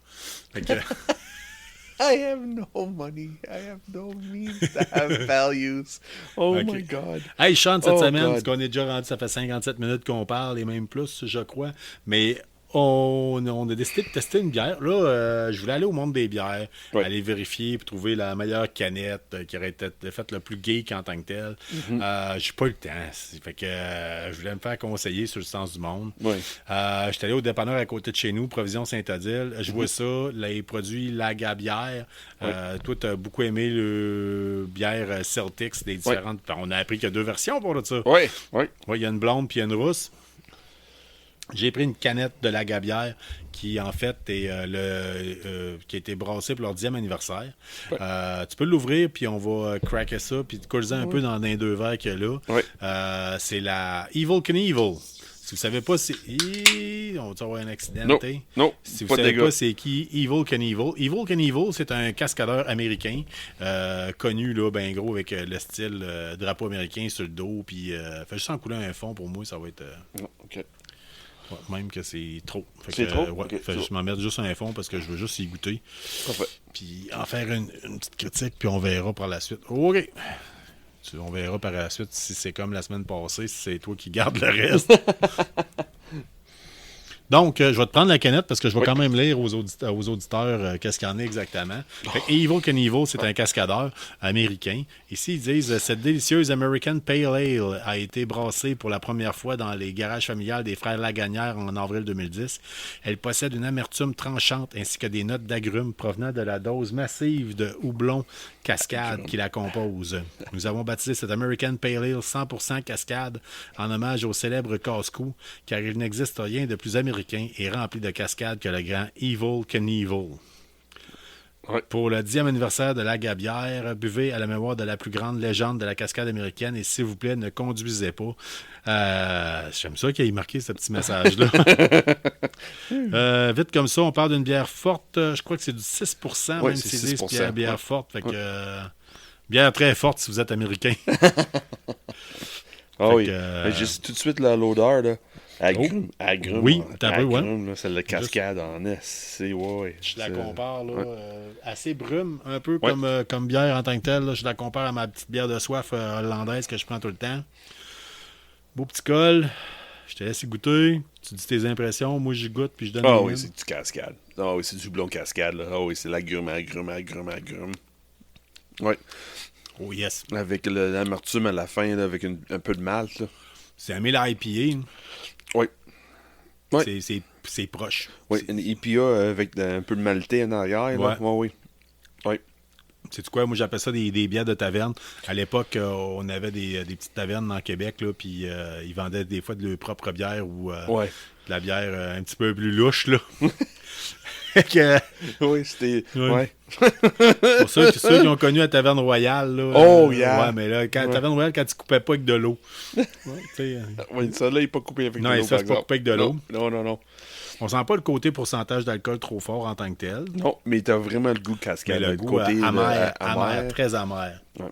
Fait que, I have no money. I have no means to have values. Oh Ok. my God. hey, Sean, cette Oh, semaine, God. parce qu'on est déjà rendu, ça fait 57 minutes qu'on parle, et même plus, je crois. Mais on a décidé de tester une bière. Là, je voulais aller au monde des bières, Ouais. aller vérifier pour trouver la meilleure canette qui aurait été faite le plus geek en tant que tel. J'ai pas eu le temps. Fait que je voulais me faire conseiller sur le sens du monde. Ouais. J'étais allé au dépanneur à côté de chez nous, Provision Saint-Odile. Je vois ça, les produits Lagabière. Toi, tu as beaucoup aimé le bière Celtics, des différentes. On a appris qu'il y a 2 versions pour ça. Ouais, ouais. Ouais, il y a une blonde puis il y a une rousse. J'ai pris une canette de la gabière qui, en fait, est qui a été brassée pour leur 10e anniversaire. Tu peux l'ouvrir, puis on va cracker ça, puis te coller un peu dans les 2 verres qu'il y a là. Ouais. C'est la Evil Knievel. Si vous savez pas, c'est... On va avoir un accident. Non, non, Si vous pas de savez dégâts. pas, c'est qui Evil Knievel. Evil Knievel, c'est un cascadeur américain connu, là, ben gros, avec le style drapeau américain sur le dos. Puis, fait juste en couler un fond, pour moi, ça va être... Non, OK. ouais, même que c'est trop. Fait C'est que, trop? ouais, Ok, fait c'est je m'en mettre juste un fond parce que je veux juste y goûter. Parfait. Puis en faire une petite critique, puis on verra par la suite. OK. On verra par la suite si c'est comme la semaine passée, si c'est toi qui gardes le reste. Donc, je vais te prendre la canette parce que je vais quand même lire aux auditeurs qu'est-ce qu'il y en a exactement. Fait que Evil Knievel, c'est un cascadeur américain. Ici, ils disent cette délicieuse American Pale Ale a été brassée pour la première fois dans les garages familiales des frères Lagagnère en avril 2010. Elle possède une amertume tranchante ainsi que des notes d'agrumes provenant de la dose massive de houblon cascade qui la compose. Nous avons baptisé cette American Pale Ale 100% cascade en hommage au célèbre casse-cou, car il n'existe rien de plus américain et rempli de cascades que le grand Evil Knievel. Ouais. Pour le 10e anniversaire de la Gabière, buvez à la mémoire de la plus grande légende de la cascade américaine et s'il vous plaît, ne conduisez pas. J'aime ça qu'il ait marqué ce petit message-là. Vite comme ça, on parle d'une bière forte. Je crois que c'est du 6%, Ouais, même c'est s'ils disent 6%, bière, bière ouais. forte. Fait que, bière très forte si vous êtes américain. Ah Fait oui. que, Mais juste tout de suite l'odeur, là. Agrume. Oui, t'as un peu, ouais. Agrume, là, c'est la cascade en S. C'est, ouais. Je la c'est- compare, là, ouais. assez brume, un peu Ouais. comme bière en tant que telle. Là. Je la compare à ma petite bière de soif hollandaise que je prends tout le temps. Beau petit col. Je te laisse y goûter. Tu dis tes impressions. Moi, j'y goûte puis je donne Ah les oui, miennes. c'est du cascade. Ah oui, c'est du blond cascade, là. Ah oui, c'est l'agrume. Ouais. Oh yes. Avec l'amertume à la fin, là, avec un peu de malt, là. C'est un mille IPA. Oui. Ouais. C'est proche. Oui, une IPA avec un peu de maltais en arrière, là. Ouais. Oui. Oui. Sais-tu quoi? Moi, j'appelle ça des bières de taverne. À l'époque, on avait des petites tavernes dans Québec, là, puis ils vendaient des fois de leur propre bière ou Ouais. de la bière un petit peu plus louche, là. Fait que, Oui, c'était. Ouais. Ouais. pour ceux qui ont connu la Taverne Royale, là. Oh, yeah. Ouais, mais là, la Ouais. Taverne Taverne Royale, quand tu coupais pas avec de l'eau. Ouais, tu sais, Oui, ça là, il n'est pas coupé avec Non, de l'eau, ça, par c'est pas exemple. coupé avec de l'eau. Non. on sent pas le côté pourcentage d'alcool trop fort en tant que tel. Non, mais t'as vraiment le goût de Mais cascade. le goût côté là, amer, très amer. Ouais.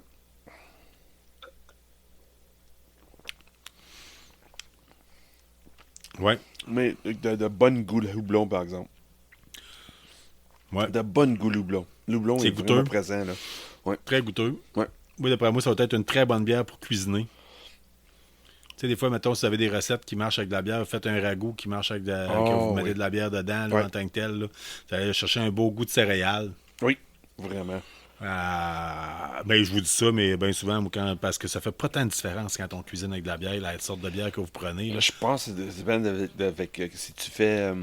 Ouais. Mais de bon goût, le houblon, par exemple. Ouais. De bon goût, le houblon. Le houblon C'est est goûteux. vraiment présent, là. Très goûteux. Ouais. Oui, d'après moi, ça va être une très bonne bière pour cuisiner. Tu sais, des fois, mettons, si vous avez des recettes qui marchent avec de la bière, vous faites un ragoût qui marche avec que vous mettez oui. de la bière dedans, là, Ouais. en tant que tel. Là. Vous allez chercher un beau goût de céréales. Oui, vraiment. Ben, je vous dis ça, mais bien souvent, moi, parce que ça fait pas tant de différence quand on cuisine avec de la bière, la sorte de bière que vous prenez. Là. Je pense que ça dépend avec si tu fais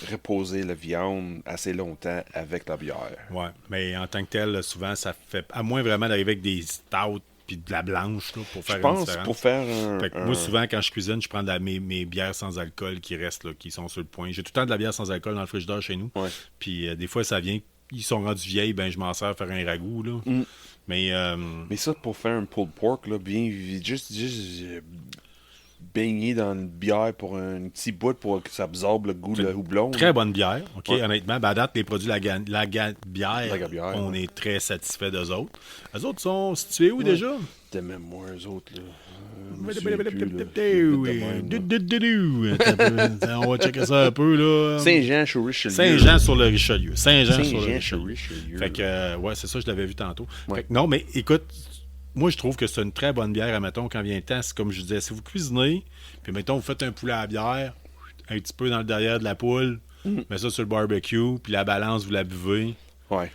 reposer la viande assez longtemps avec la bière. Ouais, mais en tant que tel, souvent, ça fait. À moins vraiment d'arriver avec des stouts puis de la blanche là, pour faire Je une pense différence. pour faire un. Fait que moi, souvent, quand je cuisine, je prends mes bières sans alcool qui restent, là, qui sont sur le point. J'ai tout le temps de la bière sans alcool dans le frigidaire chez nous. Ouais. Puis des fois, ça vient. Ils sont rendus vieilles, ben je m'en sers à faire un ragoût. Là. Mm. Mais ça, pour faire un pulled pork, là, bien, juste baigner dans une bière pour un petit bout pour que ça absorbe le goût de la houblon. très bonne bière. OK, Ouais. honnêtement, ben, à date, les produits la bière, La Gabière, on ouais. est très satisfait d'eux autres. Eux autres sont situés où déjà? T'as même moi, eux autres, là. On va checker ça un peu, là. Saint-Jean sur Richelieu. Saint-Jean sur le Richelieu. Saint-Jean sur le Saint-Jean Richelieu. sur Richelieu. Fait que, ouais, c'est ça, je l'avais vu tantôt. Ouais. Fait que, non, mais écoute, moi, je trouve que c'est une très bonne bière, admettons, quand vient le temps. C'est comme je disais, si vous cuisinez, puis mettons, vous faites un poulet à la bière, un petit peu dans le derrière de la poule, mettez ça sur le barbecue, puis la balance, vous la buvez, Ouais,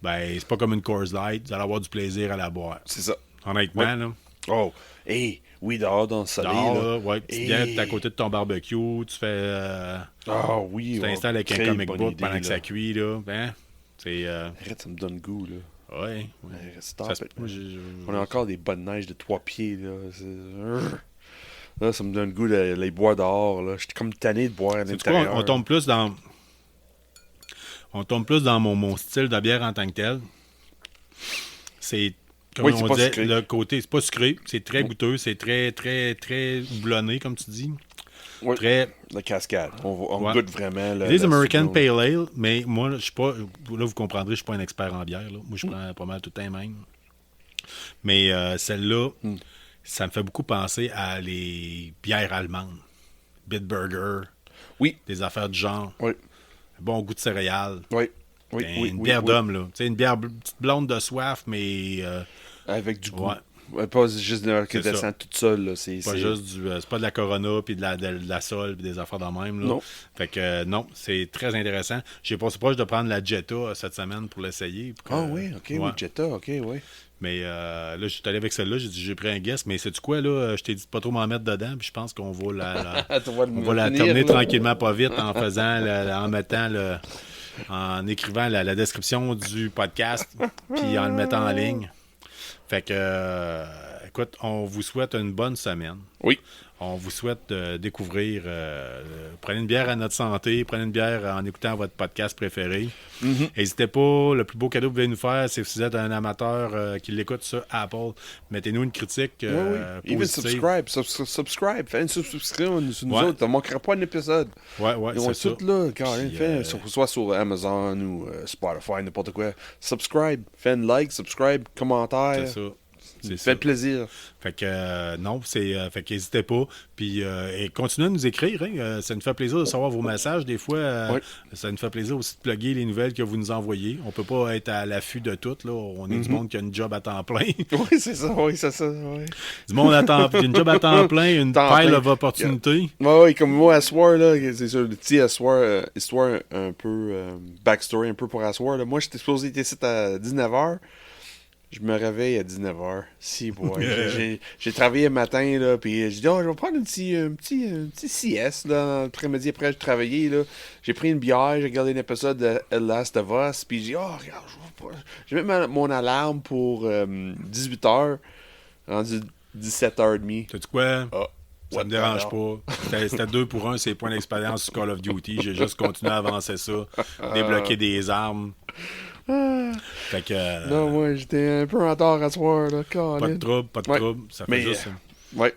ben, c'est pas comme une Coors Light, vous allez avoir du plaisir à la boire. c'est ça. Honnêtement, Ouais. là. Oh, hey, oui, dehors dans le soleil, Dehors, là. là, ouais, petite bière, t'es à côté de ton barbecue, tu fais. Ah oui, Tu ouais, t'installes avec un très comic bonne book idée, pendant que là. ça cuit, là. Ben, c'est. Arrête, ça me donne goût, là. Ouais. Stop Ça se- it. moi, On a encore des bonnes neiges de 3 pieds, là. Là, ça me donne le goût de les boire dehors, là. J'étais comme tanné de boire à C'est quoi, l'intérieur. on tombe plus dans. On tombe plus dans mon style de bière en tant que tel. C'est. Comme Oui, c'est on pas disait, sucré. le côté, c'est pas sucré, c'est très goûteux, c'est très, très, très houblonné, comme tu dis. Oui. Très... La cascade. On Ouais. goûte vraiment. Ils disent American Pale Ale, mais moi, je suis pas... Là, vous comprendrez, je suis pas un expert en bière. Là. Moi, je prends pas mal tout le temps même. Mais celle-là, ça me fait beaucoup penser à les bières allemandes. Bitburger, Oui. des affaires du genre. Oui. Bon goût de céréales. Oui. Oui, Ben, oui, une oui, bière oui. d'homme, là. Tu sais, une bière petite blonde de soif, mais Avec du goût. ouais. Ouais, pas juste de qui C'est ça. descend toute seule. Là. C'est Juste du. C'est pas de la Corona puis de la Sol puis des affaires de même. Là. Non. Fait que non, c'est très intéressant. J'ai passé proche de prendre la Jetta cette semaine pour l'essayer. Ah oui, ok, Ouais. oui, Jetta, ok, oui. Mais là, je suis allé avec celle-là, j'ai pris un guess, mais sais-tu quoi, là? Je t'ai dit de pas trop m'en mettre dedans, puis je pense qu'on va on va la terminer tranquillement, pas vite, en faisant, en mettant en écrivant la description du podcast, puis en le mettant en ligne. Fait que, écoute, on vous souhaite une bonne semaine. Oui. On vous souhaite découvrir. Prenez une bière à notre santé. Prenez une bière en écoutant votre podcast préféré. N'hésitez pas. Le plus beau cadeau que vous pouvez nous faire, c'est si vous êtes un amateur qui l'écoute sur Apple. Mettez-nous une critique. Oui, oui. Even positive. subscribe. Fais une subscription sur nous Ouais. autres. Tu ne manqueras pas un épisode. Ouais, Ils ont c'est ça. tout là, Caroline. Puis, Fais, soit sur Amazon ou Spotify, n'importe quoi. Subscribe. Fais un like, subscribe, commentaire. C'est ça. C'est Fait ça. plaisir. Fait que non, fait qu'hésitez pas. Puis et continuez à nous écrire. Hein. Ça nous fait plaisir de savoir vos messages. Des fois, Oui. ça nous fait plaisir aussi de plugger les nouvelles que vous nous envoyez. On peut pas être à l'affût de tout. Là. On est du monde qui a une job à temps plein. Oui, c'est ça. Oui, c'est ça. Oui. Du monde qui a une job à temps plein, une Temps pile plein. of opportunités. Oui, comme moi, à soir, là, c'est sûr, le petit soir, histoire un peu, backstory un peu pour asseoir. Là. Moi, j'étais supposé être ici à 19h. Je me réveille à 19h. Si, boy. J'ai travaillé le matin, là, puis j'ai dit, oh, je vais prendre un petit sieste, là, l'après-midi après je travaillais, là. J'ai pris une bière, j'ai regardé un épisode de The Last of Us, puis j'ai dit, oh, regarde, je vais mettre mon alarme pour 18h, rendu 17h30. Sais-tu quoi? Ah. Ça me dérange pas. C'était 2 pour 1, c'est points d'expérience sur Call of Duty. J'ai juste continué à avancer ça, débloquer des armes. Fait que. Non, moi, j'étais un peu en retard à soir, là. Pas de trouble, pas de Ouais. trouble. Ça fait Mais, juste ça. Ouais.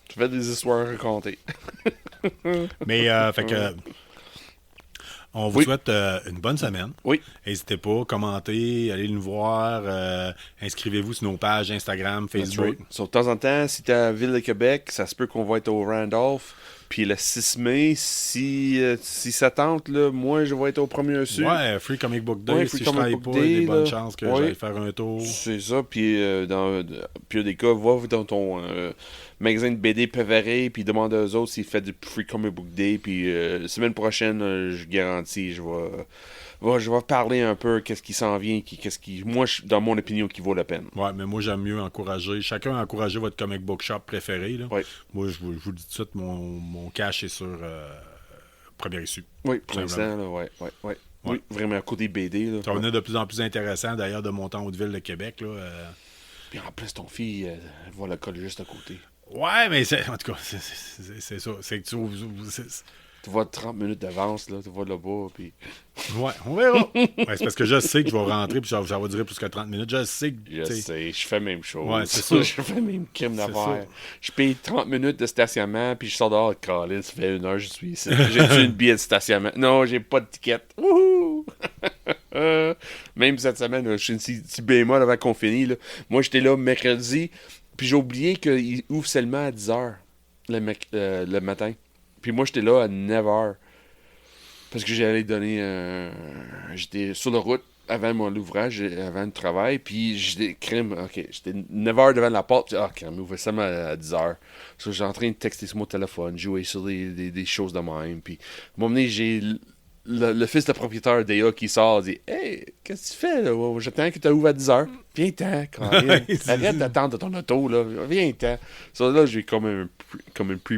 Tu fais des histoires racontées. Mais, fait que. On vous Oui. souhaite une bonne semaine. Oui. N'hésitez pas, commentez, allez nous voir, inscrivez-vous sur nos pages Instagram, Facebook. Right. So, de temps en temps, si t'es à la ville de Québec, ça se peut qu'on va être au Randolph. Puis le 6 mai, si ça tente, là, moi, je vais être au premier dessus. Ouais, Free Comic Book Day. Ouais, si Free je Comic travaille Book pas, il y a Day, des bonnes là. chances que Ouais. j'aille faire un tour. C'est ça. Puis dans puis des cas, va dans ton magasin de BD préféré, puis demande aux autres s'ils font du Free Comic Book Day. Puis la semaine prochaine, je garantis, je vais parler un peu qu'est-ce qui s'en vient, qu'est-ce qui, moi, dans mon opinion, qui vaut la peine. Ouais, mais moi, j'aime mieux encourager. Chacun encourager votre comic book shop préféré. Là. Ouais. Moi, je vous le dis tout de suite, mon cash est sur première issue. Oui, pour Tout simplement. l'instant, là, ouais. Ouais. Oui, vraiment, côté BD, là. Ça va devenir de plus en plus intéressant, d'ailleurs, de monter en Haute-Ville de Québec. Là, Puis en plus, ton fille, elle va le coller juste à côté. Ouais, mais en tout cas, c'est ça. C'est que Tu vois 30 minutes d'avance, là, tu vois là-bas, puis... Ouais, on verra. Ouais, c'est parce que je sais que je vais rentrer, puis ça va durer plus que 30 minutes. Je sais que... Je t'sais, sais, je fais la même chose. Ouais, c'est ça. Je fais le même crime C'est d'affaires. ça. Je paye 30 minutes de stationnement, puis je sors dehors, Colin, ça fait 1 heure, je suis ici. J'ai une billet de stationnement. Non, j'ai pas de ticket. Wouhou! Même cette semaine, là, je suis une petit bémol avant qu'on finisse. Là. Moi, j'étais là mercredi, puis j'ai oublié qu'il ouvre seulement à 10h le matin. Puis moi, j'étais là à 9h. Parce que j'allais donner j'étais sur la route avant mon ouvrage, avant le travail, puis j'étais j'étais 9h devant la porte, puis crème, ouvre seulement à 10h. So, j'étais en train de texter sur mon téléphone, jouer sur des choses de même, puis à un moment donné, j'ai le fils de propriétaire d'EA qui sort, dit « Hey, qu'est-ce que tu fais, là? J'attends que tu ouvres à 10h. Viens-t'en, arrête d'attendre ton auto, là. Viens-t'en. » So, là, j'ai comme un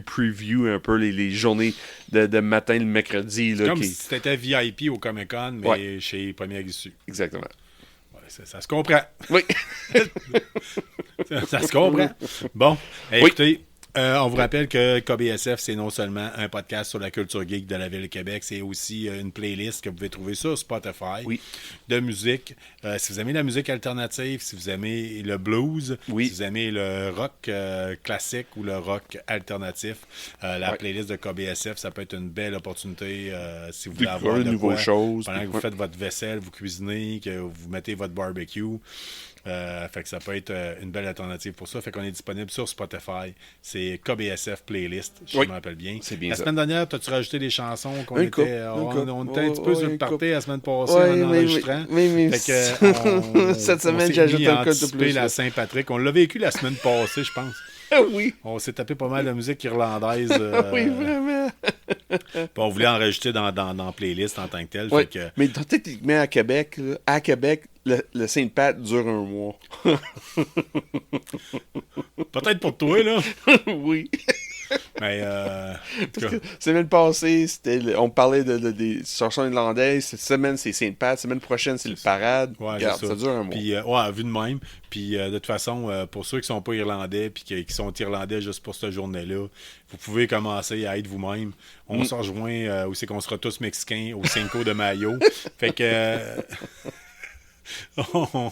preview un peu les journées de matin le mercredi. Là, comme si t'étais VIP au Comic-Con, mais Ouais. chez Première Issue. Exactement. Ouais, ça se comprend. Oui. Ça se comprend. Bon, écoutez, On vous rappelle que KBSF, c'est non seulement un podcast sur la culture geek de la ville de Québec, c'est aussi une playlist que vous pouvez trouver sur Spotify de musique. Si vous aimez la musique alternative, si vous aimez le blues, si vous aimez le rock classique ou le rock alternatif, la playlist de KBSF, ça peut être une belle opportunité si vous voulez avoir de nouvelles choses. Pendant que vous faites votre vaisselle, vous cuisinez, que vous mettez votre barbecue. Fait que ça peut être une belle alternative pour ça. Fait qu'on est disponible sur Spotify. C'est KBSF Playlist, je me rappelle bien. C'est bien la ça. semaine dernière, as-tu rajouté des chansons qu'on On était un petit peu sur le party la semaine passée en enregistrant. Cette semaine, j'ai ajouté un code de plus. La Saint-Patrick. On l'a vécu la semaine passée, je pense. Oui. On s'est tapé pas mal de musique irlandaise. Oui, vraiment. Puis on voulait enregistrer dans Playlist en tant que tel. Ouais. Fait que... Mais techniquement, à Québec, le Saint-Pat dure un mois. Peut-être pour toi, là. Oui. Mais Parce que semaine passée, on parlait des chansons irlandaises. Cette semaine, c'est Saint-Pat. Semaine prochaine, c'est le parade. Ouais, regarde, ça dure un mois. Puis, vu de même. Puis, de toute façon, pour ceux qui sont pas irlandais puis qui sont irlandais juste pour cette journée-là, vous pouvez commencer à être vous-même. On se rejoint où c'est qu'on sera tous mexicains au Cinco de Mayo. Fait que... on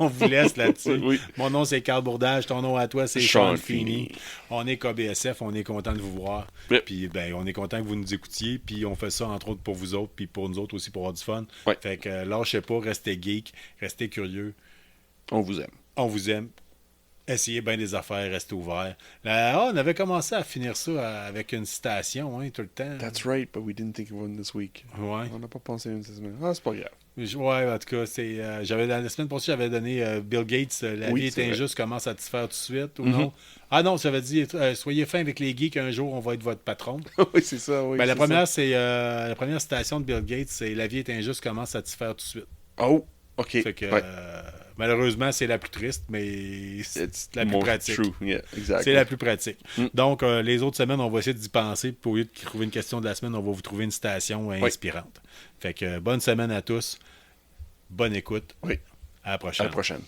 vous laisse là-dessus. Oui. Mon nom, c'est Carl Bourdage. Ton nom à toi, c'est Sean Sean Feeney. On est KBSF. On est content de vous voir. Yep. Puis, on est content que vous nous écoutiez. Puis, on fait ça, entre autres, pour vous autres. Puis, pour nous autres aussi, pour avoir du fun. Ouais. Fait que, lâchez pas. Restez geek. Restez curieux. On vous aime. On vous aime. Essayez bien des affaires. Restez ouverts. On avait commencé à finir ça avec une citation, tout le temps. That's right, but we didn't think of one this week. Ouais. On n'a pas pensé à une cette semaine. Ah, c'est pas grave. Ouais, en tout cas, la semaine passée, j'avais donné Bill Gates, la vie est injuste, comment satisfaire tout de suite, ou non? Ah non, j'avais dit, soyez fin avec les geeks, un jour, on va être votre patron. Oui, c'est ça, oui. La première citation de Bill Gates, c'est la vie est injuste, comment satisfaire tout de suite. Oh, OK. Fait que, malheureusement, c'est la plus triste, mais c'est la plus pratique. True. Yeah, exactly. C'est la plus pratique. Donc, les autres semaines, on va essayer d'y penser. Puis, au lieu de trouver une question de la semaine, on va vous trouver une citation inspirante. Fait que bonne semaine à tous. Bonne écoute. Oui. À la prochaine. À la prochaine.